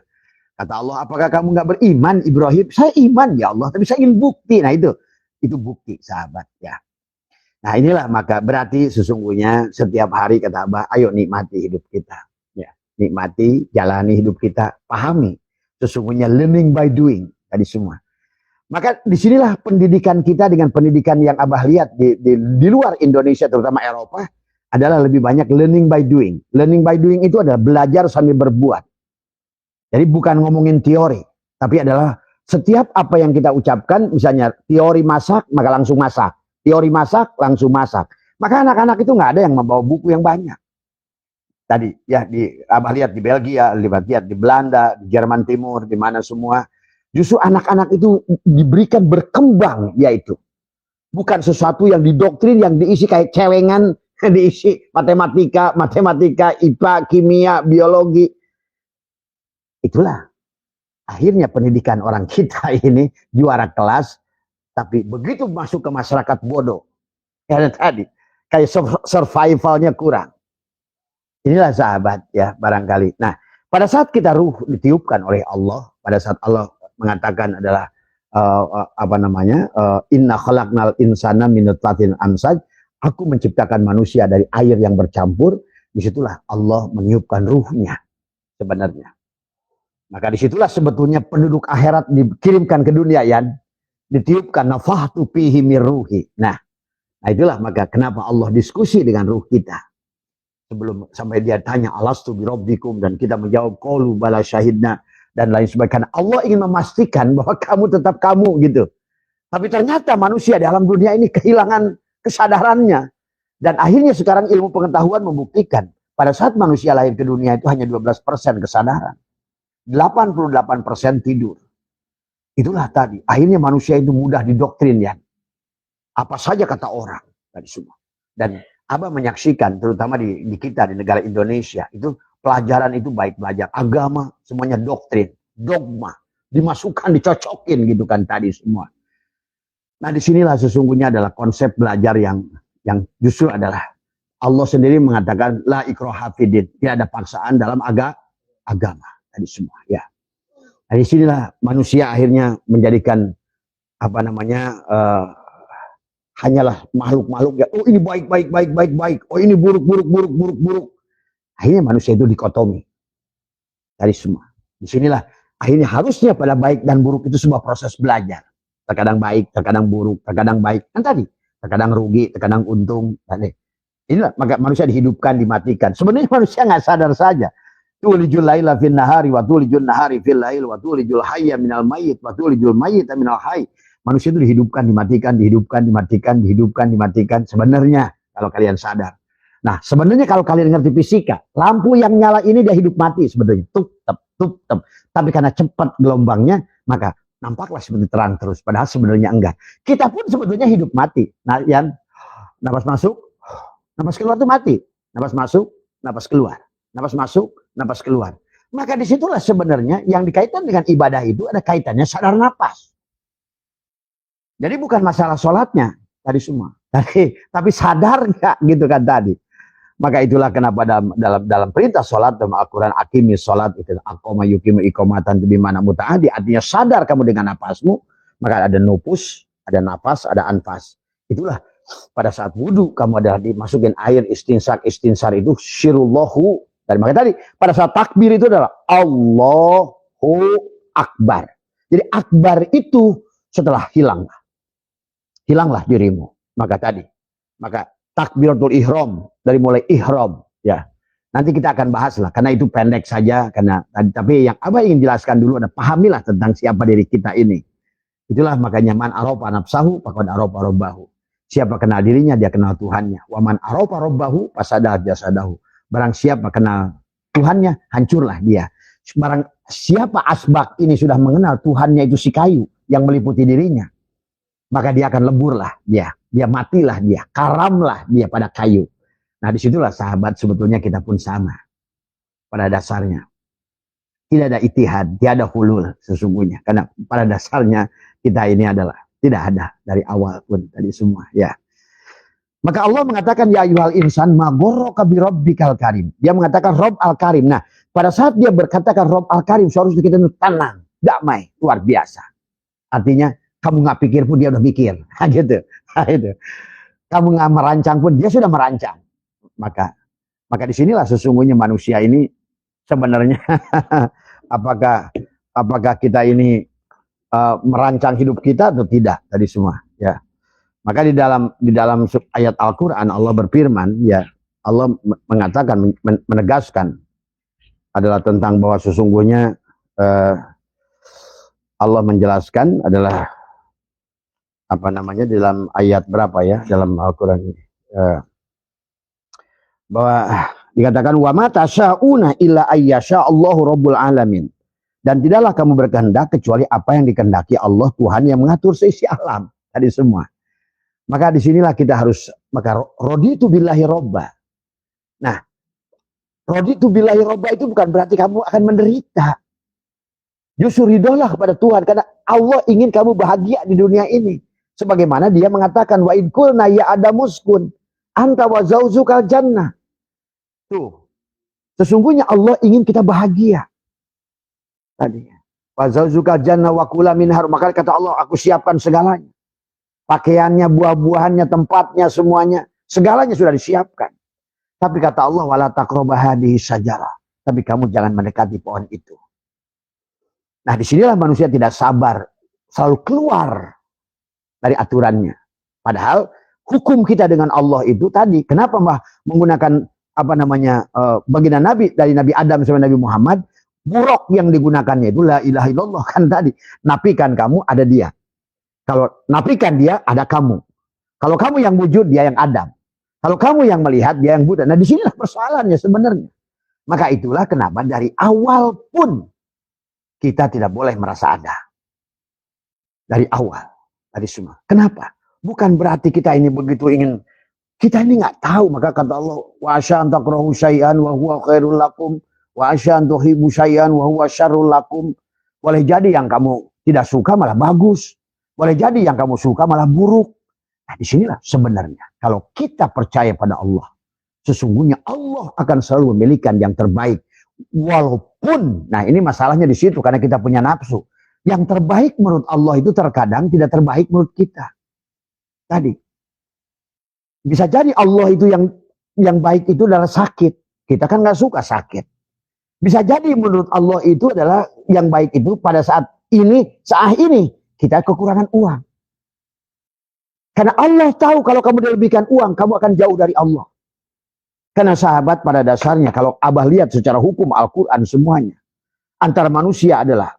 Kata Allah, apakah kamu nggak beriman Ibrahim? Saya iman ya Allah, tapi saya ingin bukti. Nah itu bukti sahabat ya. Nah inilah maka berarti sesungguhnya setiap hari kata Abah, ayo nikmati hidup kita. Ya, nikmati, jalani hidup kita, pahami. Sesungguhnya learning by doing tadi semua. Maka disinilah pendidikan kita dengan pendidikan yang Abah lihat di luar Indonesia terutama Eropa adalah lebih banyak learning by doing. Learning by doing itu adalah belajar sambil berbuat. Jadi bukan ngomongin teori, tapi adalah setiap apa yang kita ucapkan, misalnya teori masak, maka langsung masak. Teori masak, langsung masak. Maka anak-anak itu nggak ada yang membawa buku yang banyak. Tadi ya Abah lihat di Belgia, lihat di Belanda, di Jerman Timur, di mana semua. Justru anak-anak itu diberikan berkembang, yaitu. Bukan sesuatu yang didoktrin, yang diisi kayak cewengan, diisi matematika, IPA, kimia, biologi. Itulah. Akhirnya pendidikan orang kita ini juara kelas, tapi begitu masuk ke masyarakat bodoh. Karena tadi, kayak survivalnya kurang. Inilah sahabat ya barangkali. Nah, pada saat kita ruh ditiupkan oleh Allah, pada saat Allah mengatakan adalah inna khalaqnal insana min nutfatin amsaj, aku menciptakan manusia dari air yang bercampur, disitulah Allah meniupkan ruhnya sebenarnya. Maka disitulah sebetulnya penduduk akhirat dikirimkan ke dunia ya, ditiupkan nafahtu fihi mir ruhi. Nah itulah maka kenapa Allah diskusi dengan ruh kita. Sebelum sampai dia tanya alastu birabbikum dan kita menjawab qalu bala syahidna dan lain sebagainya. Allah ingin memastikan bahwa kamu tetap kamu gitu. Tapi ternyata manusia di alam dunia ini kehilangan kesadarannya. Dan akhirnya sekarang ilmu pengetahuan membuktikan pada saat manusia lahir ke dunia itu hanya 12% kesadaran. 88% tidur. Itulah tadi. Akhirnya manusia itu mudah didoktrin ya. Apa saja kata orang tadi semua. Dan Abah menyaksikan, terutama di kita, di negara Indonesia, itu pelajaran itu baik belajar agama, semuanya doktrin, dogma, dimasukkan, dicocokin gitu kan tadi semua. Nah disinilah sesungguhnya adalah konsep belajar yang justru adalah Allah sendiri mengatakan la ikraha fiddin, tidak ada paksaan dalam agama tadi semua ya. Nah disinilah manusia akhirnya menjadikan apa namanya hanyalah makhluk-makhluk ya. Oh ini baik. Oh ini buruk. Akhirnya manusia itu dikotomi dari semua. Disinilah akhirnya harusnya pada baik dan buruk itu sebuah proses belajar. Terkadang baik, terkadang buruk, terkadang baik. Kan tadi, terkadang rugi, terkadang untung. Inilah maka manusia dihidupkan, dimatikan. Sebenarnya manusia nggak sadar saja. Tulijul laila fin nahari wa tulijul nahari fil lail wa tulijul hayya minal mayyit wa tulijul mayyita minal hayy. Manusia itu dihidupkan, dimatikan. Sebenarnya kalau kalian sadar. Nah, sebenarnya kalau kalian ngerti fisika, lampu yang nyala ini dia hidup mati sebenarnya. Tup. Tapi karena cepat gelombangnya, maka nampaklah seperti terang terus. Padahal sebenarnya enggak. Kita pun sebetulnya hidup mati. Nah, yang napas masuk, napas keluar itu mati. Napas masuk, napas keluar. Napas masuk, napas keluar. Maka disitulah sebenarnya yang dikaitkan dengan ibadah itu ada kaitannya sadar napas. Jadi bukan masalah sholatnya tadi semua, tapi sadar nggak gitu kan tadi. Maka itulah kenapa dalam perintah sholat dalam Al-Quran akimi sholat itu akoma yukimu ikomatan bimana mutaadi, artinya sadar kamu dengan napasmu. Maka ada nufus, ada nafas, ada anfas. Itulah pada saat wudhu kamu adalah dimasukin air istinsar itu syirullahu. Dan maka tadi pada saat takbir itu adalah Allahu Akbar. Jadi akbar itu setelah hilanglah dirimu. Maka takbiratul ihram dari mulai ihram ya. Nanti kita akan bahas lah karena itu pendek saja tapi yang Abah ingin jelaskan dulu ada pahamilah tentang siapa diri kita ini. Itulah makanya man arafa nafsahu faqad arafa rabbahu. Siapa kenal dirinya dia kenal Tuhannya. Wa man arafa rabbahu fasadah jasadahu. Barang siapa kenal Tuhannya hancurlah dia. Barang siapa asbak ini sudah mengenal Tuhannya itu si kayu yang meliputi dirinya, maka dia akan leburlah dia matilah dia, karamlah dia pada kayu. Nah disitulah sahabat sebetulnya kita pun sama pada dasarnya. Tidak ada itihad, tidak ada hulul sesungguhnya. Karena pada dasarnya kita ini adalah tidak ada dari awal pun tadi semua ya. Maka Allah mengatakan ya ayyuhal insan ma ghurraka bi rabbikal karim. Dia mengatakan Rabb al-Karim. Nah, pada saat dia berkatakan Rabb al-Karim seharusnya kita tenang, damai, luar biasa. Artinya kamu nggak pikir pun dia udah mikir, gitu. Kamu nggak merancang pun dia sudah merancang. Maka disinilah sesungguhnya manusia ini sebenarnya apakah kita ini merancang hidup kita atau tidak tadi semua, ya. Maka di dalam ayat Al-Quran Allah berfirman, ya Allah mengatakan menegaskan adalah tentang bahwa sesungguhnya Allah menjelaskan adalah dalam ayat berapa ya dalam Al-Quran ini bahwa dikatakan wa ma tasyauna illa ayyasha Allahu rabbul alamin, dan tidaklah kamu berkehendak kecuali apa yang dikehendaki Allah Tuhan yang mengatur seisi alam tadi semua. Maka disinilah kita harus raditu billahi robba. Nah, raditu billahi robba itu bukan berarti kamu akan menderita. Justru ridholah kepada Tuhan karena Allah ingin kamu bahagia di dunia ini. Sebagaimana dia mengatakan wa id qulna ya adamuskun anta wa zauzukal jannah. Tuh. Sesungguhnya Allah ingin kita bahagia. Tadinya. Wa zauzukal jannah wa kula minhar, maka kata Allah aku siapkan segalanya. Pakaiannya, buah-buahannya, tempatnya, semuanya. Segalanya sudah disiapkan. Tapi kata Allah, wala taqraba hadhihi syajarah. Tapi kamu jangan mendekati pohon itu. Nah disinilah manusia tidak sabar. Selalu keluar dari aturannya. Padahal hukum kita dengan Allah itu tadi. Kenapa menggunakan baginda Nabi dari Nabi Adam sampai Nabi Muhammad. Buruk yang digunakannya itu la ilaha illallah kan tadi. Nafikan kamu ada dia. Kalau nafikan dia, ada kamu. Kalau kamu yang wujud, dia yang Adam. Kalau kamu yang melihat, dia yang Buddha. Nah, disinilah persoalannya sebenarnya. Maka itulah kenapa dari awal pun kita tidak boleh merasa ada. dari awal, dari semua. Kenapa? Bukan berarti kita ini begitu ingin, kita ini nggak tahu. Maka kata Allah, wa asya an takrahu syai'an wa huwa khairul lakum, wa asya an tuhibbu syai'an wa huwa syarrul lakum. Boleh jadi yang kamu tidak suka malah bagus, boleh jadi yang kamu suka malah buruk. Nah, disinilah sebenarnya kalau kita percaya pada Allah, sesungguhnya Allah akan selalu memilihkan yang terbaik. Walaupun, nah ini masalahnya di situ karena kita punya nafsu. Yang terbaik menurut Allah itu terkadang tidak terbaik menurut kita. Tadi bisa jadi Allah itu yang baik itu adalah sakit. Kita kan nggak suka sakit. Bisa jadi menurut Allah itu adalah yang baik itu pada saat ini kita kekurangan uang. Karena Allah tahu kalau kamu dilebihkan uang, kamu akan jauh dari Allah. Karena sahabat pada dasarnya kalau Abah lihat secara hukum Al-Quran semuanya. Antara manusia adalah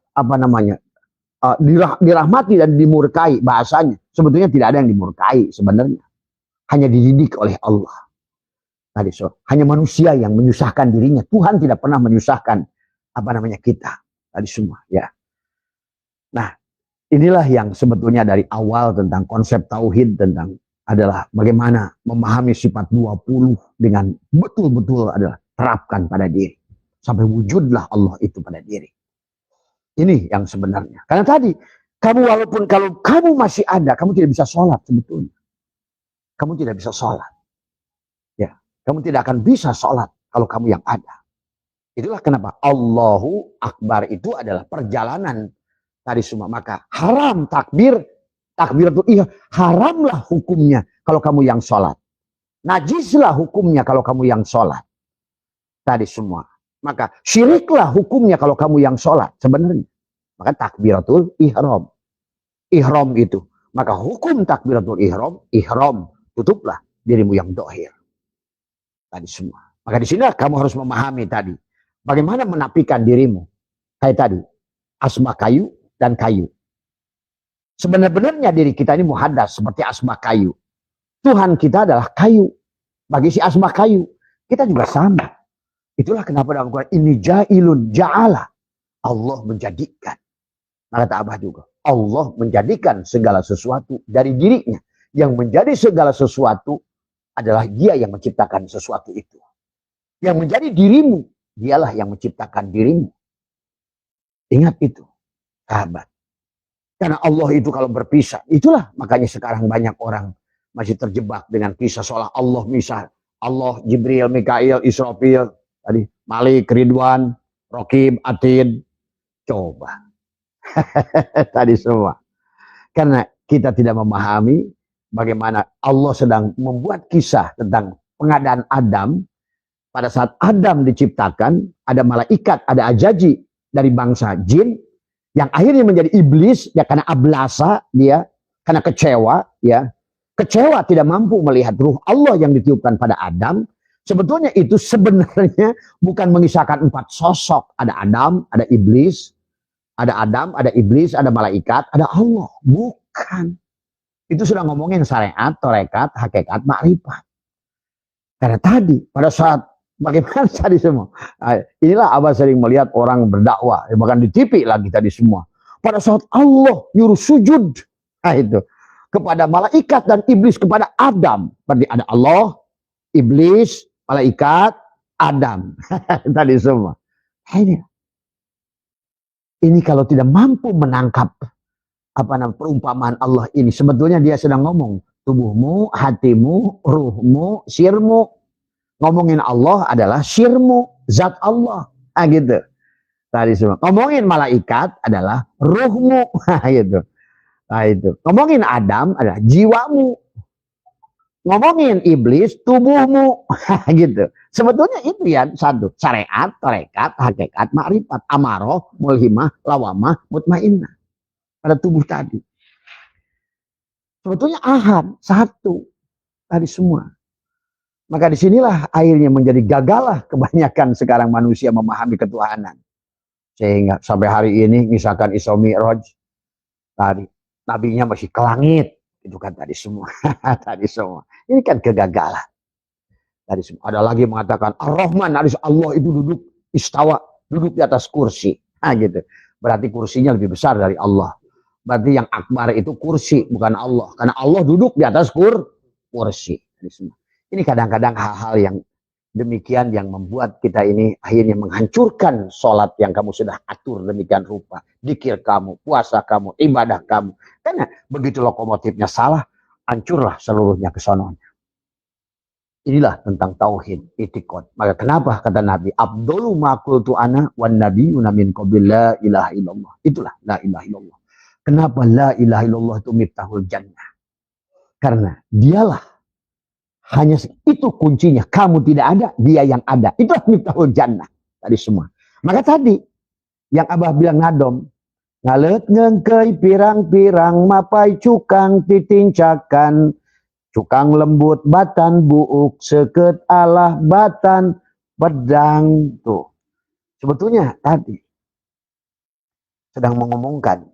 dirahmati dan dimurkai bahasanya. Sebetulnya tidak ada yang dimurkai sebenarnya. Hanya dididik oleh Allah. Tadi hanya manusia yang menyusahkan dirinya. Tuhan tidak pernah menyusahkan kita. Tadi semua ya. Nah, inilah yang sebetulnya dari awal tentang konsep tauhid tentang adalah bagaimana memahami sifat 20 dengan betul-betul adalah terapkan pada diri. Sampai wujudlah Allah itu pada diri. Ini yang sebenarnya. Karena tadi, kamu walaupun kalau kamu masih ada, kamu tidak bisa sholat sebetulnya. Kamu tidak bisa sholat. Ya, kamu tidak akan bisa sholat kalau kamu yang ada. Itulah kenapa Allahu Akbar itu adalah perjalanan tadi semua. Maka haram takbir itu haramlah hukumnya kalau kamu yang sholat. Najislah hukumnya kalau kamu yang sholat. Tadi semua. Maka syiriklah hukumnya kalau kamu yang sholat sebenarnya. Maka takbiratul ihram. Ihram itu. Maka hukum takbiratul ihram tutuplah dirimu yang dohir. Tadi semua. Maka di sini kamu harus memahami tadi. Bagaimana menapikan dirimu. Kayak tadi. Asma kayu dan kayu. Sebenarnya diri kita ini muhaddas seperti asma kayu. Tuhan kita adalah kayu. Bagi si asma kayu, kita juga sama. Itulah kenapa dalam Quran ini ja'ilun ja'ala. Allah menjadikan. Nah, kata Abah juga. Allah menjadikan segala sesuatu dari dirinya. Yang menjadi segala sesuatu adalah dia yang menciptakan sesuatu itu. Yang menjadi dirimu, dialah yang menciptakan dirimu. Ingat itu, sahabat. Karena Allah itu kalau berpisah, itulah makanya sekarang banyak orang masih terjebak dengan kisah seolah Allah misah. Allah, Jibril, Mikail, Israfil, tadi Malik, Ridwan, Raqib, Atid. Coba. Tadi semua. Karena kita tidak memahami bagaimana Allah sedang membuat kisah tentang pengadaan Adam. Pada saat Adam diciptakan, ada malaikat, ada ajaji dari bangsa jin, yang akhirnya menjadi iblis ya karena ablasa dia, karena kecewa ya. Kecewa tidak mampu melihat ruh Allah yang ditiupkan pada Adam. Sebetulnya itu sebenarnya bukan mengisahkan 4 sosok. Ada Adam, ada iblis, ada Adam, ada iblis, ada malaikat, ada Allah. Bukan. Itu sudah ngomongin syariat, tarekat, hakikat, makrifat. Karena tadi pada saat bagaimana tadi semua. Nah, inilah Abah sering melihat orang berdakwah. Bahkan di TV lagi tadi semua. Pada saat Allah nyuruh sujud. Nah itu. Kepada malaikat dan iblis. Kepada Adam. Berarti ada Allah, iblis, malaikat, Adam. Tadi semua. Ini kalau tidak mampu menangkap perumpamaan Allah ini. Sebetulnya dia sedang ngomong. Tubuhmu, hatimu, ruhmu, sirmu. Ngomongin Allah adalah sirmu, zat Allah. Nah gitu. Tadi semua. Ngomongin malaikat adalah ruhmu. Nah gitu. Nah itu. Ngomongin Adam adalah jiwamu. Ngomongin iblis, tubuhmu. Nah gitu. Sebetulnya itu ya satu. Syariat, tarekat, hakikat, makrifat, amaroh, mulhimah, lawamah, mutmainnah. Pada tubuh tadi. Sebetulnya ahad, satu. Tadi semua. Maka disinilah akhirnya menjadi gagalah kebanyakan sekarang manusia memahami ketuhanan. Sehingga sampai hari ini misalkan Isra Mi'raj tadi nabinya masih ke langit. Itu kan tadi semua. Tadi semua. Ini kan kegagalan. Tadi semua. Ada lagi mengatakan Ar-Rahman, Allah itu duduk istawa, duduk di atas kursi. Nah gitu. Berarti kursinya lebih besar dari Allah. Berarti yang akbar itu kursi, bukan Allah. Karena Allah duduk di atas kursi. Ini kadang-kadang hal-hal yang demikian yang membuat kita ini akhirnya menghancurkan sholat yang kamu sudah atur demikian rupa. Dikir kamu, puasa kamu, ibadah kamu. Karena begitu lokomotifnya salah, hancurlah seluruhnya kesononya. Inilah tentang tauhid, itikad. Maka kenapa kata Nabi, Abdul ma qultu ana wan nabiyuna min qabil la ilaha illallah. Itulah la ilaha illallah. Kenapa la ilaha illallah itu miftahul jannah? Karena dialah hanya itu kuncinya. Kamu tidak ada, dia yang ada. Itulah miftahul jannah. Tadi semua. Maka tadi yang Abah bilang ngadom, ngalet ngengkei pirang-pirang mapai cukang titincakan. Cukang lembut batan buuk seket alah batan pedang. Tuh. Sebetulnya tadi sedang mengomongkan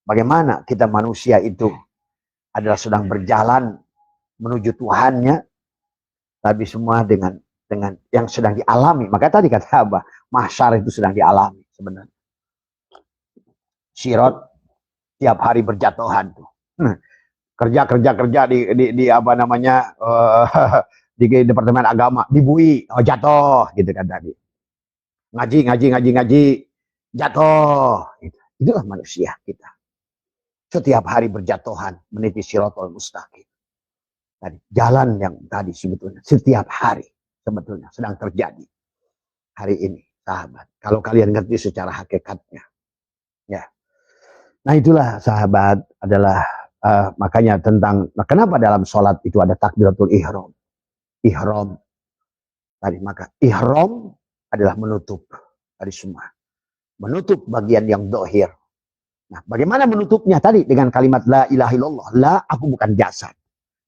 bagaimana kita manusia itu adalah sedang berjalan menuju Tuhannya, tapi semua dengan yang sedang dialami. Maka tadi kata Abah, mahsyar itu sedang dialami sebenarnya. Sirat tiap hari berjatuhan tuh. Kerja di apa namanya di Departemen Agama dibui, oh jatuh gitu kan tadi. Ngaji jatuh. Gitu. Itulah manusia kita. Setiap hari berjatuhan meniti siratal mustaqim. Tadi jalan yang tadi sebetulnya setiap hari sebetulnya sedang terjadi hari ini, sahabat. Kalau kalian ngerti secara hakikatnya, ya. Nah itulah sahabat adalah makanya tentang kenapa dalam sholat itu ada takbiratul ihram. Ihram tadi maka ihram adalah menutup tadi semua. Menutup bagian yang dohir. Nah, bagaimana menutupnya tadi dengan kalimat la ilaha illallah. La, aku bukan jasad.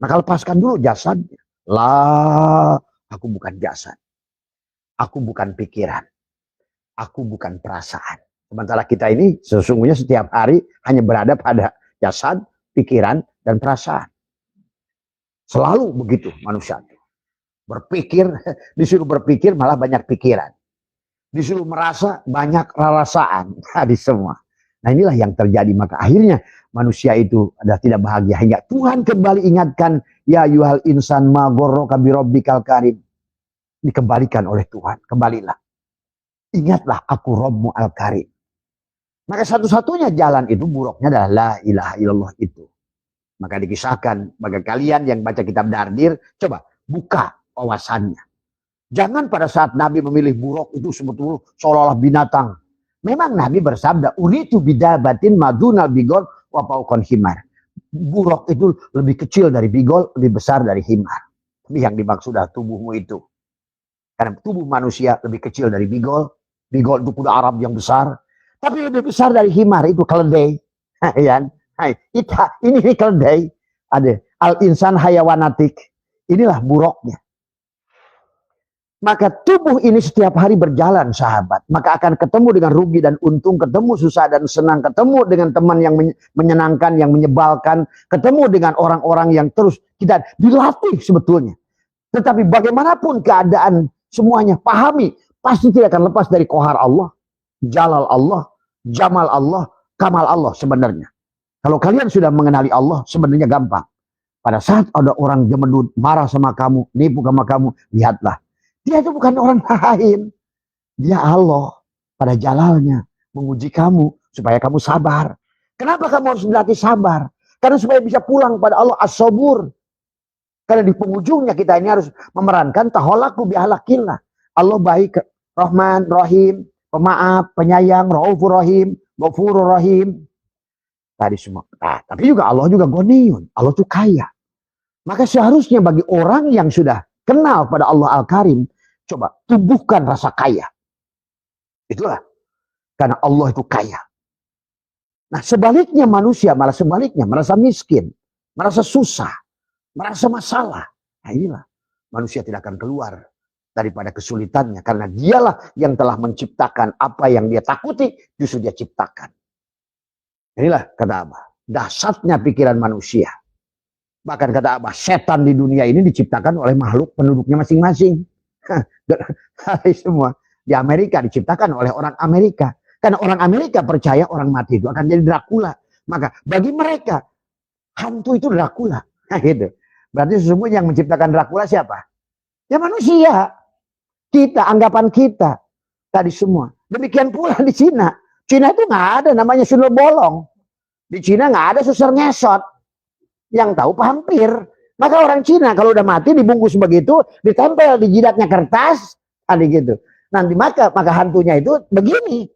Maka lepaskan dulu jasadnya. La, aku bukan jasad. Aku bukan pikiran. Aku bukan perasaan. Sementara kita ini sesungguhnya setiap hari hanya berada pada jasad, pikiran, dan perasaan. Selalu begitu manusia. Berpikir, disuruh berpikir malah banyak pikiran. Disuruh merasa banyak perasaan. Tadi semua. Nah inilah yang terjadi. Maka akhirnya manusia itu adalah tidak bahagia. Hingga Tuhan kembali ingatkan, ya yuhal insan ma gharraka bi rabbikal karim. Dikembalikan oleh Tuhan. Kembalilah. Ingatlah aku Rabbmu al-Karim. Maka satu-satunya jalan itu buruknya adalah la ilaha illallah itu. Maka dikisahkan bagi kalian yang baca kitab Dardir, coba buka wawasannya. Jangan pada saat Nabi memilih buruk itu sebetulnya seolah-olah binatang. Memang Nabi bersabda, uritu bidabatin madunal bigol wa fauqan himar. Buruk itu lebih kecil dari bigol, lebih besar dari himar. Tapi yang dimaksud adalah tubuhmu itu. Karena tubuh manusia lebih kecil dari bigol. Bigol itu kuda Arab yang besar. Tapi lebih besar dari himar itu keledai. Ini keledai. Ada al-insan hayawanatik. Inilah buruknya. Maka tubuh ini setiap hari berjalan sahabat. Maka akan ketemu dengan rugi dan untung. Ketemu susah dan senang. Ketemu dengan teman yang menyenangkan, yang menyebalkan. Ketemu dengan orang-orang yang terus kita dilatih sebetulnya. Tetapi bagaimanapun keadaan semuanya pahami. Pasti tidak akan lepas dari kohar Allah. Jalal Allah, Jamal Allah, Kamal Allah sebenarnya. Kalau kalian sudah mengenali Allah, sebenarnya gampang. Pada saat ada orang jemedut, marah sama kamu, nipu sama kamu, lihatlah. Dia itu bukan orang lain. Dia Allah pada jalalnya menguji kamu supaya kamu sabar. Kenapa kamu harus berlatih sabar? Karena supaya bisa pulang pada Allah as-sabur. Karena di penghujungnya kita ini harus memerankan taholaku bihalakillah. Allah baik, Rahman, Rahim, pemaaf, penyayang, Raufur Rahim, Ghafurur Rahim. Tadi semua. Nah, tapi juga Allah juga Ghaniyun. Allah itu kaya. Maka seharusnya bagi orang yang sudah kenal pada Allah Al-Karim, coba tumbuhkan rasa kaya. Itulah. Karena Allah itu kaya. Nah sebaliknya manusia malah sebaliknya. Merasa miskin. Merasa susah. Merasa masalah. Nah inilah. Manusia tidak akan keluar daripada kesulitannya. Karena dialah yang telah menciptakan apa yang dia takuti. Justru dia ciptakan. Inilah kata Abah. Dahsyatnya pikiran manusia. Bahkan kata Abah. Setan di dunia ini diciptakan oleh makhluk penduduknya masing-masing. Semua. Di Amerika diciptakan oleh orang Amerika. Karena orang Amerika percaya orang mati itu akan jadi Dracula. Maka bagi mereka hantu itu Dracula. Nah, gitu. Berarti sesungguhnya yang menciptakan Dracula siapa? Ya manusia. Kita, anggapan kita. Tadi semua. Demikian pula di Cina. Cina itu nggak ada namanya sundel bolong. Di Cina nggak ada suster ngesot. Yang tahu pampir. Maka orang Cina kalau udah mati dibungkus begitu, ditempel di jidatnya kertas, tadi gitu. Nanti maka hantunya itu begini.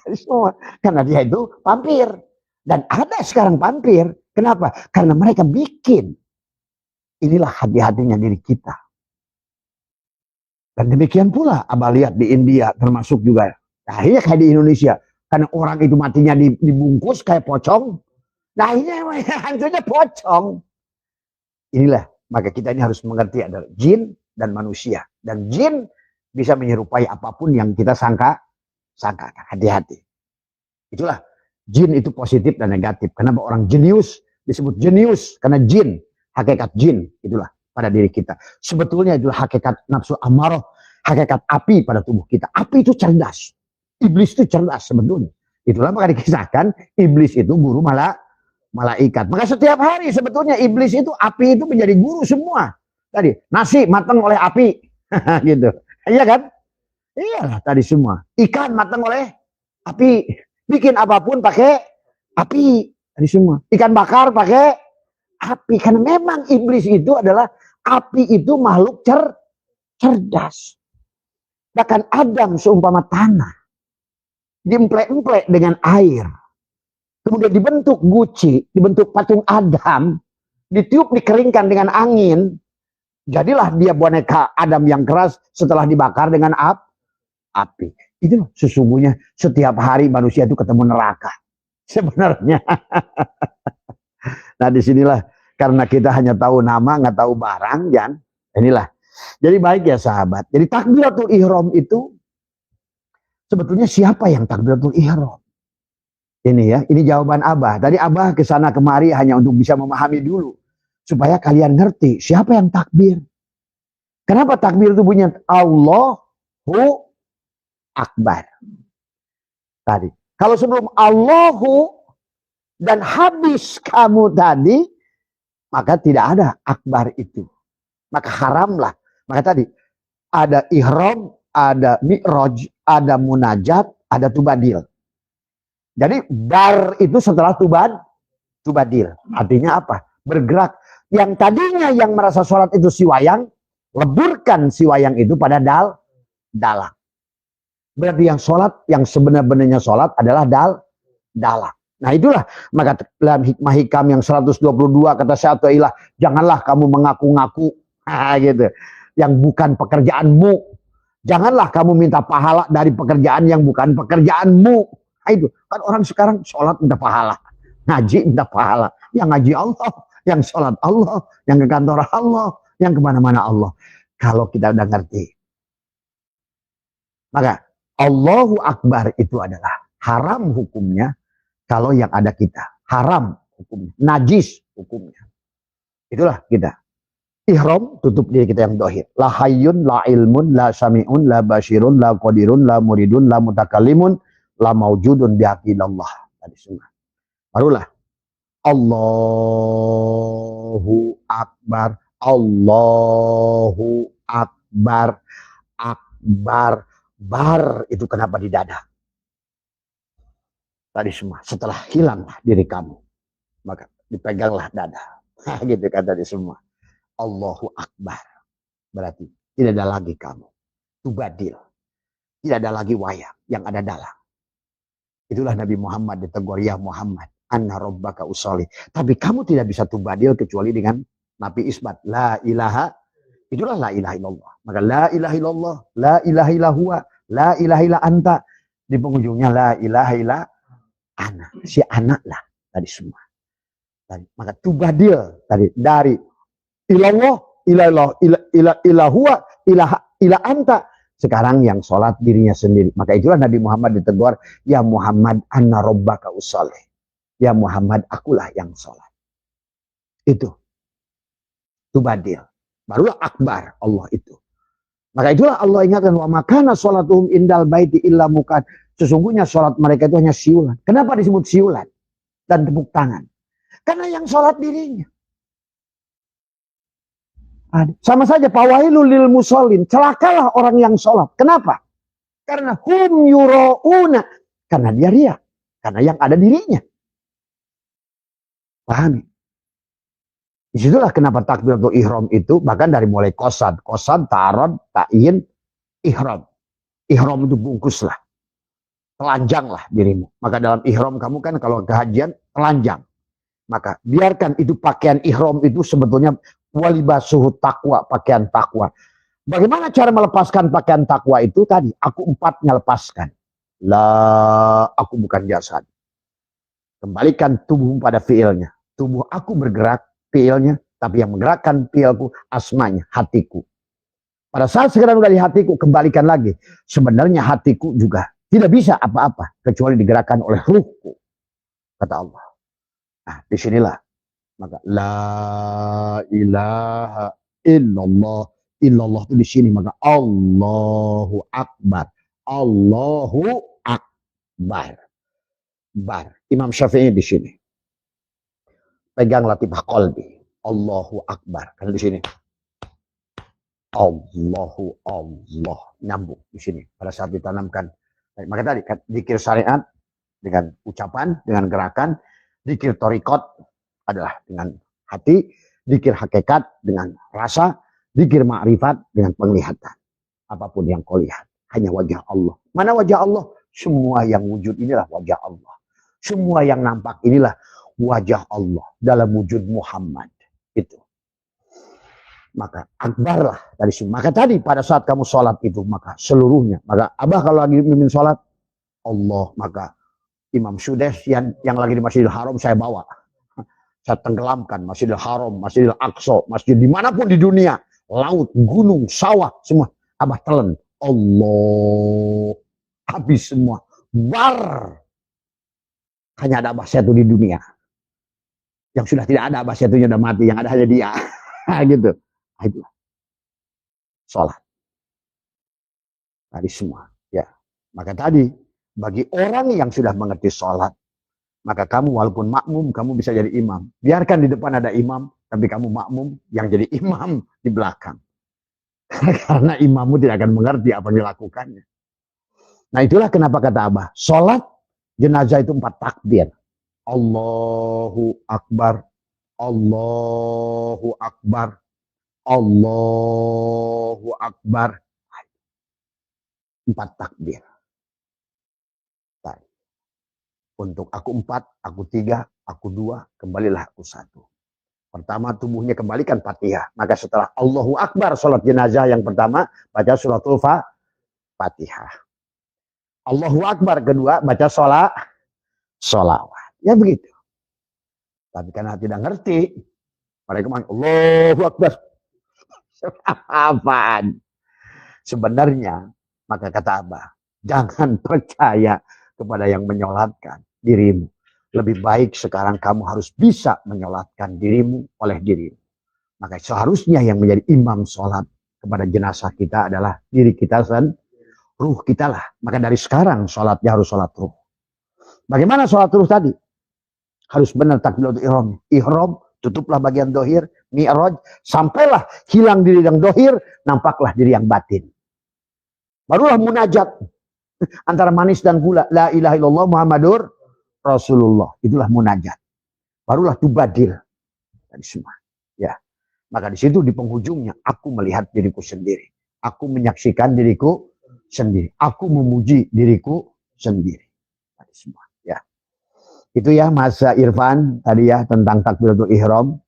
Tadi semua. Karena dia itu pampir. Dan ada sekarang pampir. Kenapa? Karena mereka bikin. Inilah hati-hatinya diri kita. Dan demikian pula Abah lihat di India termasuk juga. Akhirnya kayak di Indonesia. Karena orang itu matinya dibungkus kayak pocong. Nah ini hantunya pocong. Inilah. Maka kita ini harus mengerti adalah jin dan manusia. Dan jin bisa menyerupai apapun yang kita sangka. Hati-hati. Itulah. Jin itu positif dan negatif. Kenapa orang jenius disebut jenius? Karena jin. Hakikat jin. Itulah. Pada diri kita. Sebetulnya itulah hakikat nafsu amarah, hakikat api pada tubuh kita. Api itu cerdas. Iblis itu cerdas sebetulnya. Itulah maka dikisahkan iblis itu guru malaikat. Maka setiap hari sebetulnya iblis itu api itu menjadi guru semua. Tadi nasi matang oleh api. Gitu. Iya kan? Iyalah tadi semua. Ikan matang oleh api. Bikin apapun pakai api. Tadi semua. Ikan bakar pakai api. Karena memang iblis itu adalah api itu makhluk cerdas. Bahkan Adam seumpama tanah. Diemplek-emplek dengan air. Kemudian dibentuk guci. Dibentuk patung Adam. Ditiup, dikeringkan dengan angin. Jadilah dia boneka Adam yang keras setelah dibakar dengan api. Itu sesungguhnya setiap hari manusia itu ketemu neraka. Sebenarnya. Nah disinilah. Karena kita hanya tahu nama, nggak tahu barang, kan? Inilah. Jadi baik ya sahabat. Jadi takbiratul ihram itu sebetulnya siapa yang takbiratul ihram? Ini ya, ini jawaban Abah. Tadi Abah kesana kemari hanya untuk bisa memahami dulu supaya kalian ngerti siapa yang takbir. Kenapa takbir itu bunyi Allahu Akbar? Tadi. Kalau sebelum Allahu dan habis kamu tadi, maka tidak ada akbar itu. Maka haramlah. Maka tadi ada ihram, ada mi'raj, ada munajat, ada tubadil. Jadi bar itu setelah tubadil. Artinya apa? Bergerak. Yang tadinya yang merasa sholat itu siwayang, leburkan siwayang itu pada dalang. Berarti yang sholat, yang sebenar-benarnya sholat adalah dalang. Nah itulah, maka dalam hikmah hikam yang 122 kata Syaikhullah, janganlah kamu mengaku-ngaku gitu, yang bukan pekerjaanmu. Janganlah kamu minta pahala dari pekerjaan yang bukan pekerjaanmu. Nah, itu kan orang sekarang sholat minta pahala, ngaji minta pahala. Yang ngaji Allah, yang sholat Allah, yang ke kantor Allah, yang kemana-mana Allah. Kalau kita udah ngerti, maka Allahu Akbar itu adalah haram hukumnya. Kalau yang ada kita, haram hukumnya, najis hukumnya. Itulah kita. Ihram, tutup diri kita yang dohir. La hayyun, la ilmun, la sami'un, la basirun, la qadirun, la muridun, la mutakalimun, la maujudun bihaqilallah. Tadi semua. Barulah. Allahu Akbar, Allahu Akbar, Akbar, bar itu kenapa di dada? Tadi semua. Setelah hilanglah diri kamu, maka dipeganglah dada. Gitu kan tadi semua. Allahu Akbar. Berarti tidak ada lagi kamu. Tubadil. Tidak ada lagi wayang. Yang ada dalang. Itulah Nabi Muhammad ditegur, ya Muhammad, anna rabbaka usolli. Tapi kamu tidak bisa tubadil kecuali dengan nabi isbat. La ilaha. Itulah la ilaha illallah. Maka la ilaha illallah. La ilaha illallah. La ilaha illa anta. Di penghujungnya la ilaha illa anak, si anak lah tadi semua. Tadi, maka tubadil tadi dari ilallah, ilahua, ila anta. Sekarang yang sholat dirinya sendiri. Maka itulah Nabi Muhammad ditegur, ya Muhammad anna rabbaka usolli. Ya Muhammad, akulah yang sholat. Itu tubadil. Barulah akbar Allah itu. Maka itulah Allah ingatkan, wa makana sholatuhum indal baiti illa mukan. Sesungguhnya sholat mereka itu hanya siulan. Kenapa disebut siulan dan tepuk tangan? Karena yang sholat dirinya. Sama saja, fawailul lil musallin, celakalah orang yang sholat. Kenapa? Karena hum yuro'una, karena dia riya, karena yang ada dirinya. Pahami? Disitulah kenapa takbiratul ihram itu bahkan dari mulai qasad, tarad, ta'yin, ihram. Ihram itu bungkuslah, telanjanglah dirimu. Maka dalam ihram kamu kan kalau kehajian telanjang. Maka biarkan itu pakaian ihram itu sebetulnya walibasuhu takwa, pakaian takwa. Bagaimana cara melepaskan pakaian takwa itu tadi? Aku empatnya lepaskan. Aku bukan jasad. Kembalikan tubuh pada fiilnya. Tubuh aku bergerak, fiilnya. Tapi yang menggerakkan fiilku, asmanya, hatiku. Pada saat segera dari hatiku, kembalikan lagi. Sebenarnya hatiku juga tidak bisa apa-apa. Kecuali digerakkan oleh ruhku. Kata Allah. Nah, disinilah. Maka la ilaha illallah. Illallah itu di sini. Maka Allahu Akbar. Allahu Akbar. Imam Syafi'i di sini. Pegang latifah qalbi. Allahu Akbar. Karena di sini. Allah. Nyambung di sini. Pada saat ditanamkan. Maka tadi, zikir syariat dengan ucapan, dengan gerakan. Zikir torikot adalah dengan hati, zikir hakikat dengan rasa, zikir ma'rifat dengan penglihatan. Apapun yang kau lihat, hanya wajah Allah. Mana wajah Allah? Semua yang wujud inilah wajah Allah. Semua yang nampak inilah wajah Allah dalam wujud Muhammad. Itu. Maka akbarlah dari sini. Maka tadi pada saat kamu sholat itu, maka seluruhnya. Maka Abah kalau lagi mimpin sholat, Allah, maka Imam Sudes yang lagi di Masjidil Haram saya bawa. Saya tenggelamkan Masjidil Haram, Masjidil Aqsa, masjid dimanapun di dunia. Laut, gunung, sawah, semua. Abah telan. Allah. Habis semua. Bar. Hanya ada Abah satu di dunia. Yang sudah tidak ada Abah satunya sudah mati. Yang ada hanya dia. Gitu. Nah, itulah. Sholat. Tadi semua. Ya. Maka tadi, bagi orang yang sudah mengerti sholat, maka kamu walaupun makmum, kamu bisa jadi imam. Biarkan di depan ada imam, tapi kamu makmum yang jadi imam di belakang. Karena imammu tidak akan mengerti apa yang dilakukannya. Nah itulah kenapa kata Abah, sholat jenazah itu 4 takbir. Allahu Akbar, Allahu Akbar, Allahu Akbar. 4 takbir. Untuk aku 4, aku 3, aku 2, kembalilah aku 1. Pertama tubuhnya kembalikan Fatihah. Maka setelah Allahu Akbar sholat jenazah yang pertama, baca suratul Fatihah. Allahu Akbar kedua, baca sholawat. Ya begitu. Tapi karena tidak ngerti, mereka bilang Allahu Akbar. Apaan? Sebenarnya, maka kata Abah, jangan percaya kepada yang menyolatkan dirimu. Lebih baik sekarang kamu harus bisa menyolatkan dirimu oleh dirimu. Maka seharusnya yang menjadi imam sholat kepada jenazah kita adalah diri kita dan ruh kita lah. Maka dari sekarang sholatnya harus sholat ruh. Bagaimana sholat ruh tadi? Harus benar takbiratul ihram. Ihram, tutuplah bagian dohir, mi'raj, sampailah hilang diri yang dohir, nampaklah diri yang batin. Barulah munajat antara manis dan gula. La ilaha illallah Muhammadur Rasulullah. Itulah munajat. Barulah tubadil. Tadi semua. Ya. Maka di situ di penghujungnya aku melihat diriku sendiri. Aku menyaksikan diriku sendiri. Aku memuji diriku sendiri. Tadi semua. Ya. Itu ya Mas Irfan tadi ya tentang takbiratul ihram.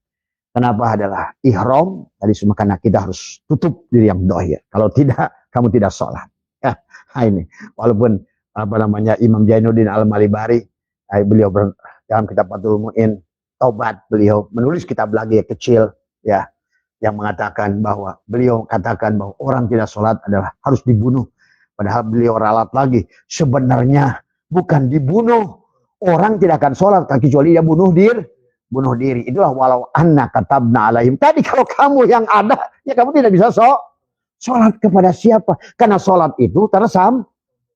Kenapa adalah ihram? Tadi semua karena kita harus tutup diri yang dohir. Kalau tidak, kamu tidak sholat. Ya, ini walaupun apa namanya Imam Jainuddin Al-Malibari, beliau dalam kitab Fathul Mu'in taubat, beliau menulis kitab lagi kecil ya yang mengatakan bahwa beliau katakan bahwa orang tidak sholat adalah harus dibunuh. Padahal beliau ralat lagi sebenarnya bukan dibunuh, orang tidak akan sholat kecuali dia bunuh diri. Itulah walau anna katabna alaihim. Tadi kalau kamu yang ada ya kamu tidak bisa sholat kepada siapa? Karena sholat itu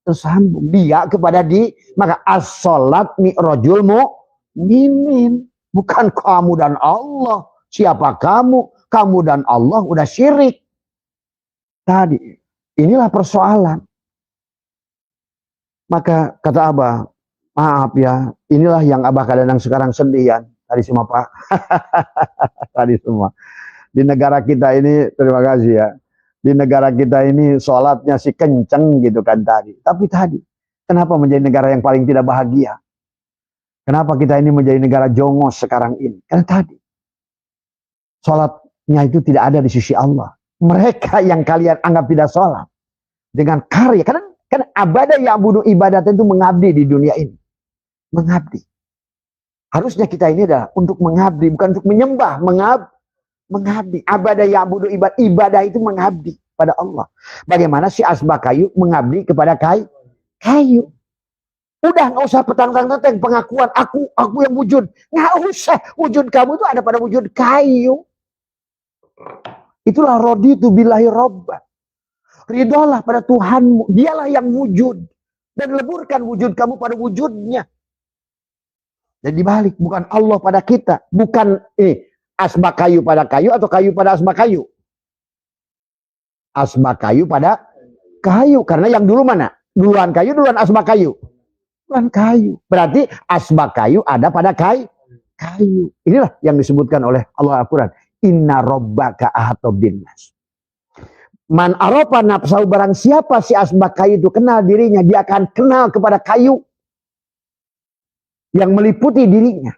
tersambung. Dia kepada di, maka as-salat mi'rajul mu'minin. Bukan kamu dan Allah. Siapa kamu? Kamu dan Allah udah syirik. Tadi, inilah persoalan. Maka kata Abah, maaf ya, inilah yang Abah kadang-kadang sekarang sedihan. Tadi semua Pak. Tadi semua. Di negara kita ini, terima kasih ya. Di negara kita ini sholatnya sih kenceng gitu kan tadi. Tapi tadi, kenapa menjadi negara yang paling tidak bahagia? Kenapa kita ini menjadi negara jongos sekarang ini? Karena tadi, sholatnya itu tidak ada di sisi Allah. Mereka yang kalian anggap tidak sholat. Dengan karya. Kan abadah yang bunuh ibadat itu mengabdi di dunia ini. Mengabdi. Harusnya kita ini adalah untuk mengabdi. Bukan untuk menyembah. Mengabdi. Abadah yang bunuh ibadah itu mengabdi pada Allah. Bagaimana si asbak kayu mengabdi kepada kayu. Udah nggak usah petang-petang pengakuan aku yang wujud. Nggak usah. Wujud kamu itu ada pada wujud kayu. Itulah raditu billahi robba. Ridholah pada Tuhanmu. Dialah yang wujud. Dan leburkan wujud kamu pada wujudnya. Jadi balik. Bukan Allah pada kita. Bukan asbak kayu pada kayu atau kayu pada asbak kayu. Asbak kayu pada kayu. Karena yang dulu mana? Duluan kayu, duluan asbak kayu. Duluan kayu. Berarti asbak kayu ada pada kayu. Inilah yang disebutkan oleh Allah Al-Quran. Inna rabbaka ahata binnas. Man aropa nafsau, barang siapa si asbak kayu itu kenal dirinya, dia akan kenal kepada kayu yang meliputi dirinya.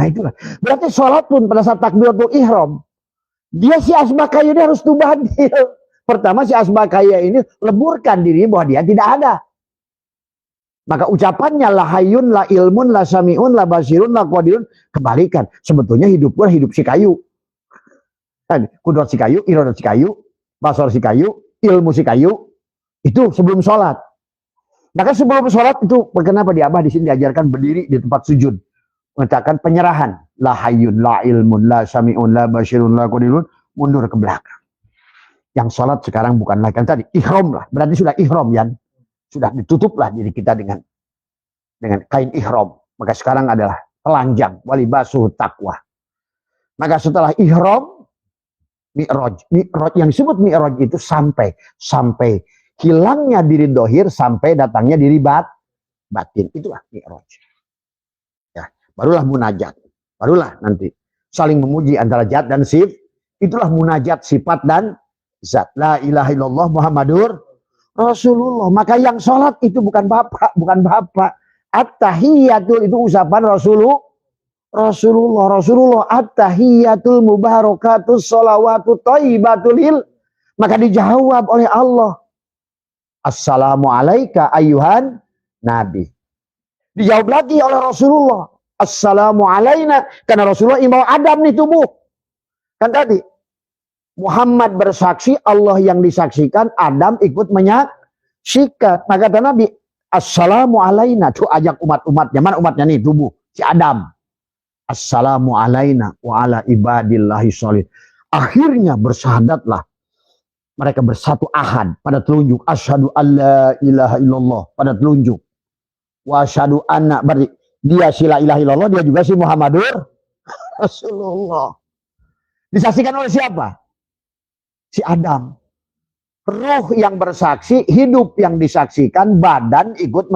Nah itulah. Berarti sholat pun pada saat takbiratul ihram, dia si asbak kayu dia harus tubadil. Pertama si asbak kayu ini leburkan diri bahwa dia tidak ada. Maka ucapannya la hayyun, la ilmun, la sami'un, la basirun, la qadirun, kebalikan. Sebetulnya hidup si kayu. Kudrat si kayu, iradat si kayu, basar si kayu, ilmu si kayu. Itu sebelum sholat. Maka sebelum sholat itu kenapa di Abah di sini diajarkan berdiri di tempat sujud. Mengatakan penyerahan. La hayyun, la ilmun, la sami'un, la basirun, la qadirun. Mundur ke belakang. Yang sholat sekarang bukan lagi. Kan tadi ihram lah. Berarti sudah ihram ya. Sudah ditutuplah diri kita dengan kain ihram. Maka sekarang adalah telanjang. Walibasuh taqwa. Maka setelah ihram, mi'raj yang disebut mi'raj itu sampai hilangnya diri dohir sampai datangnya diri batin. Itulah mi'raj. Ya, barulah munajat. Barulah nanti saling memuji antara zat dan sifat. Itulah munajat sifat dan zat. La ilaha illallah Muhammadur Rasulullah. Maka yang sholat itu bukan bapak. At-tahiyyatul itu ucapan Rasulullah at-tahiyyatul mubarakatus sholawatu thayyibatul. Maka dijawab oleh Allah, assalamu alayka ayyuhan nabi. Dijawab lagi oleh Rasulullah, assalamu alayna, karena Rasulullah imam Adam nih tubuh. Kan tadi Muhammad bersaksi, Allah yang disaksikan, Adam ikut menyaksikan. Maka kata Nabi, assalamu alayna, tuh ajak umat-umatnya. Mana umatnya nih tubuh si Adam. Assalamu alayna wa ala ibadillahi sholih. Akhirnya bersahadatlah mereka bersatu ahad pada telunjuk. Asyhadu alla ilaha illallah pada telunjuk. Wa asyhadu anna, berarti dia si la ilaha illallah, dia juga si Muhammadur Rasulullah. Disaksikan oleh siapa? Si Adam. Ruh yang bersaksi, hidup yang disaksikan, badan ikut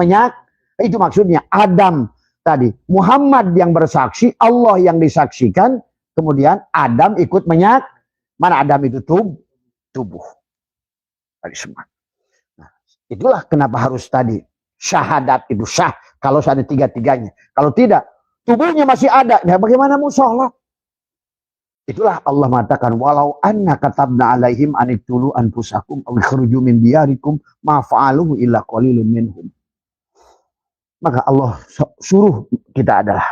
itu maksudnya Adam. Tadi Muhammad yang bersaksi, Allah yang disaksikan, kemudian Adam ikut mana Adam itu tubuh. Tadi semua. Nah, itulah kenapa harus tadi syahadat itu sah kalau ada tiga-tiganya. Kalau tidak, tubuhnya masih ada, nah bagaimana mau sholat? Itulah Allah mengatakan walau anna katabna alaihim aniktulu anfusakum aw ikhruju min diyarikum ma fa'aluhu illa qalilun minhum. Maka Allah suruh kita adalah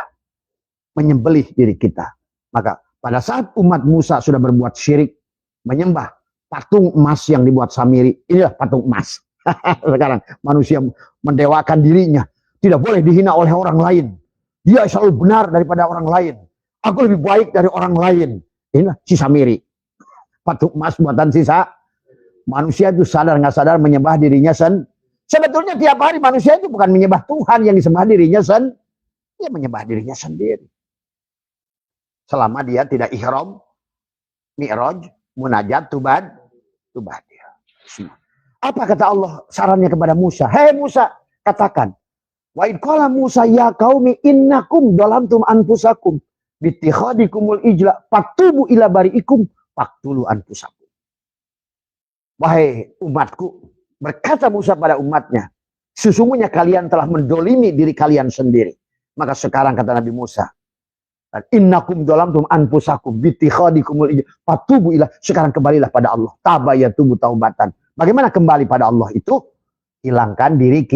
menyembelih diri kita. Maka pada saat umat Musa sudah berbuat syirik, menyembah patung emas yang dibuat Samiri, inilah patung emas. Sekarang manusia mendewakan dirinya, tidak boleh dihina oleh orang lain. Dia selalu benar daripada orang lain. Aku lebih baik dari orang lain. Inilah si Samiri, patung emas buatan sisa. Manusia itu sadar nggak sadar menyembah dirinya Sebetulnya tiap hari manusia itu bukan menyembah Tuhan, yang disembah dirinya sendiri. Dia menyembah dirinya sendiri. Selama dia tidak ihram, mi'raj, munajat, tubad dia. Apa kata Allah sarannya kepada Musa? Hei Musa, katakan, wa id qala Musa ya qaumi innakum dalamtum anfusakum bittikhadikumul ijla faktubu ila bari'ikum faktulu anfusakum. Wahai umatku, berkata Musa pada umatnya, sesungguhnya kalian telah mendolimi diri kalian sendiri. Maka sekarang kata Nabi Musa, innakum dalamtum anfusakum bittikhadikumul ijla fatubu ila, sekarang kembalilah pada Allah. Tabayatubu taubatan. Bagaimana kembali pada Allah itu? Hilangkan diri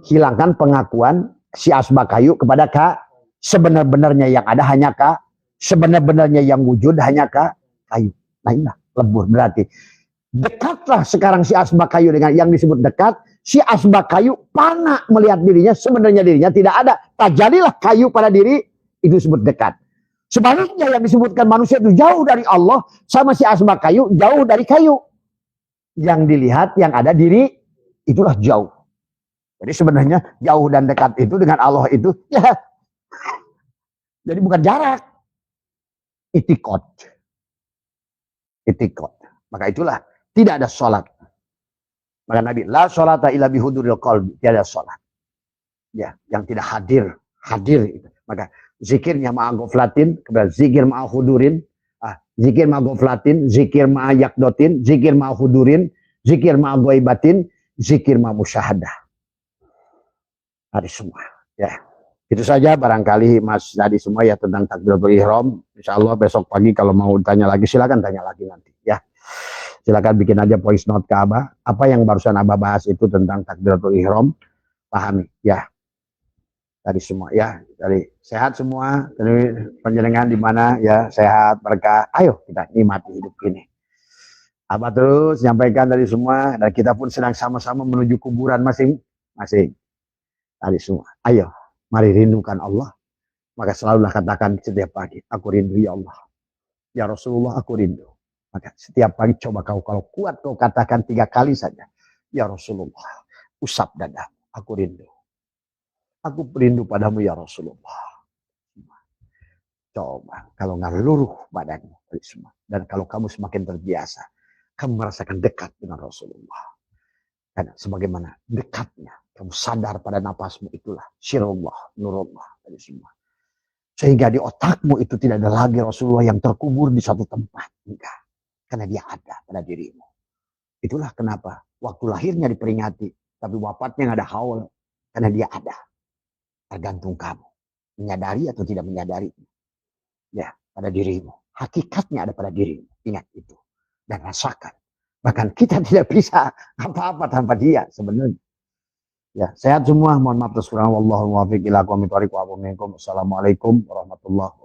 hilangkan pengakuan si Asbakayu kepada Ka. Sebenar-benarnya yang ada hanya Ka. Sebenar-benarnya yang wujud hanya kayu. Nah inilah lebur berarti. Dekatlah sekarang si Asbakayu dengan yang disebut dekat. Si Asbakayu panak melihat dirinya, sebenarnya dirinya tidak ada. Tajadilah kayu pada diri, itu disebut dekat. Sebaliknya yang disebutkan manusia itu jauh dari Allah, sama si Asbakayu jauh dari kayu. Yang dilihat, yang ada diri, itulah jauh. Jadi sebenarnya jauh dan dekat itu dengan Allah itu, ya. Jadi bukan jarak. Itikot. Maka itulah, tidak ada sholat. Maka Nabi, la sholata illa bihuduril qalbi, tiada sholat. Ya, yang tidak hadir itu. Maka zikirnya ma'a ghaflatin, kemudian zikir ma'a hudurin, zikir ma'a ghaflatin, zikir ma'a yakdotin, zikir ma'a hudurin, zikir ma'a ghaibatin, zikir ma'a musyahadah. Ada semua. Ya, itu saja barangkali Mas tadi semua ya tentang takbiratul ihram. Insya Allah besok pagi kalau mau tanya lagi silakan tanya lagi nanti ya. Silakan bikin aja voice note ke Abah. Apa yang barusan Abah bahas itu tentang takbiratul ihram, pahami ya. Tadi semua ya, dari sehat semua, dari penjenengan di mana ya, sehat berkah. Ayo kita nikmati hidup ini. Abah terus nyampaikan tadi semua, dan kita pun sedang sama-sama menuju kuburan masing-masing. Tadi semua. Ayo, mari rindukan Allah. Maka selalulah katakan setiap pagi, aku rindu ya Allah. Ya Rasulullah, aku rindu. Maka setiap pagi coba kalau kuat kau katakan 3 kali saja. Ya Rasulullah, usap dada, aku rindu. Aku rindu padamu ya Rasulullah. Coba kalau ngeluruh badanmu semua. Dan kalau kamu semakin terbiasa, kamu merasakan dekat dengan Rasulullah. Karena sebagaimana dekatnya, kamu sadar pada napasmu itulah syirullah, nurullah dari semua. Sehingga di otakmu itu tidak ada lagi Rasulullah yang terkubur di satu tempat. Enggak. Karena dia ada pada dirimu. Itulah kenapa waktu lahirnya diperingati, tapi wafatnya nggak ada haul, karena dia ada. Tergantung kamu menyadari atau tidak menyadari. Ya, pada dirimu. Hakikatnya ada pada dirimu. Ingat itu dan rasakan. Bahkan kita tidak bisa apa-apa tanpa dia sebenarnya. Ya, sehat semua. Mohon maaf atas kurang. Wallahul muwaffiq ila aqwamit thoriq wa assalamualaikum warahmatullahi wabarakatuh.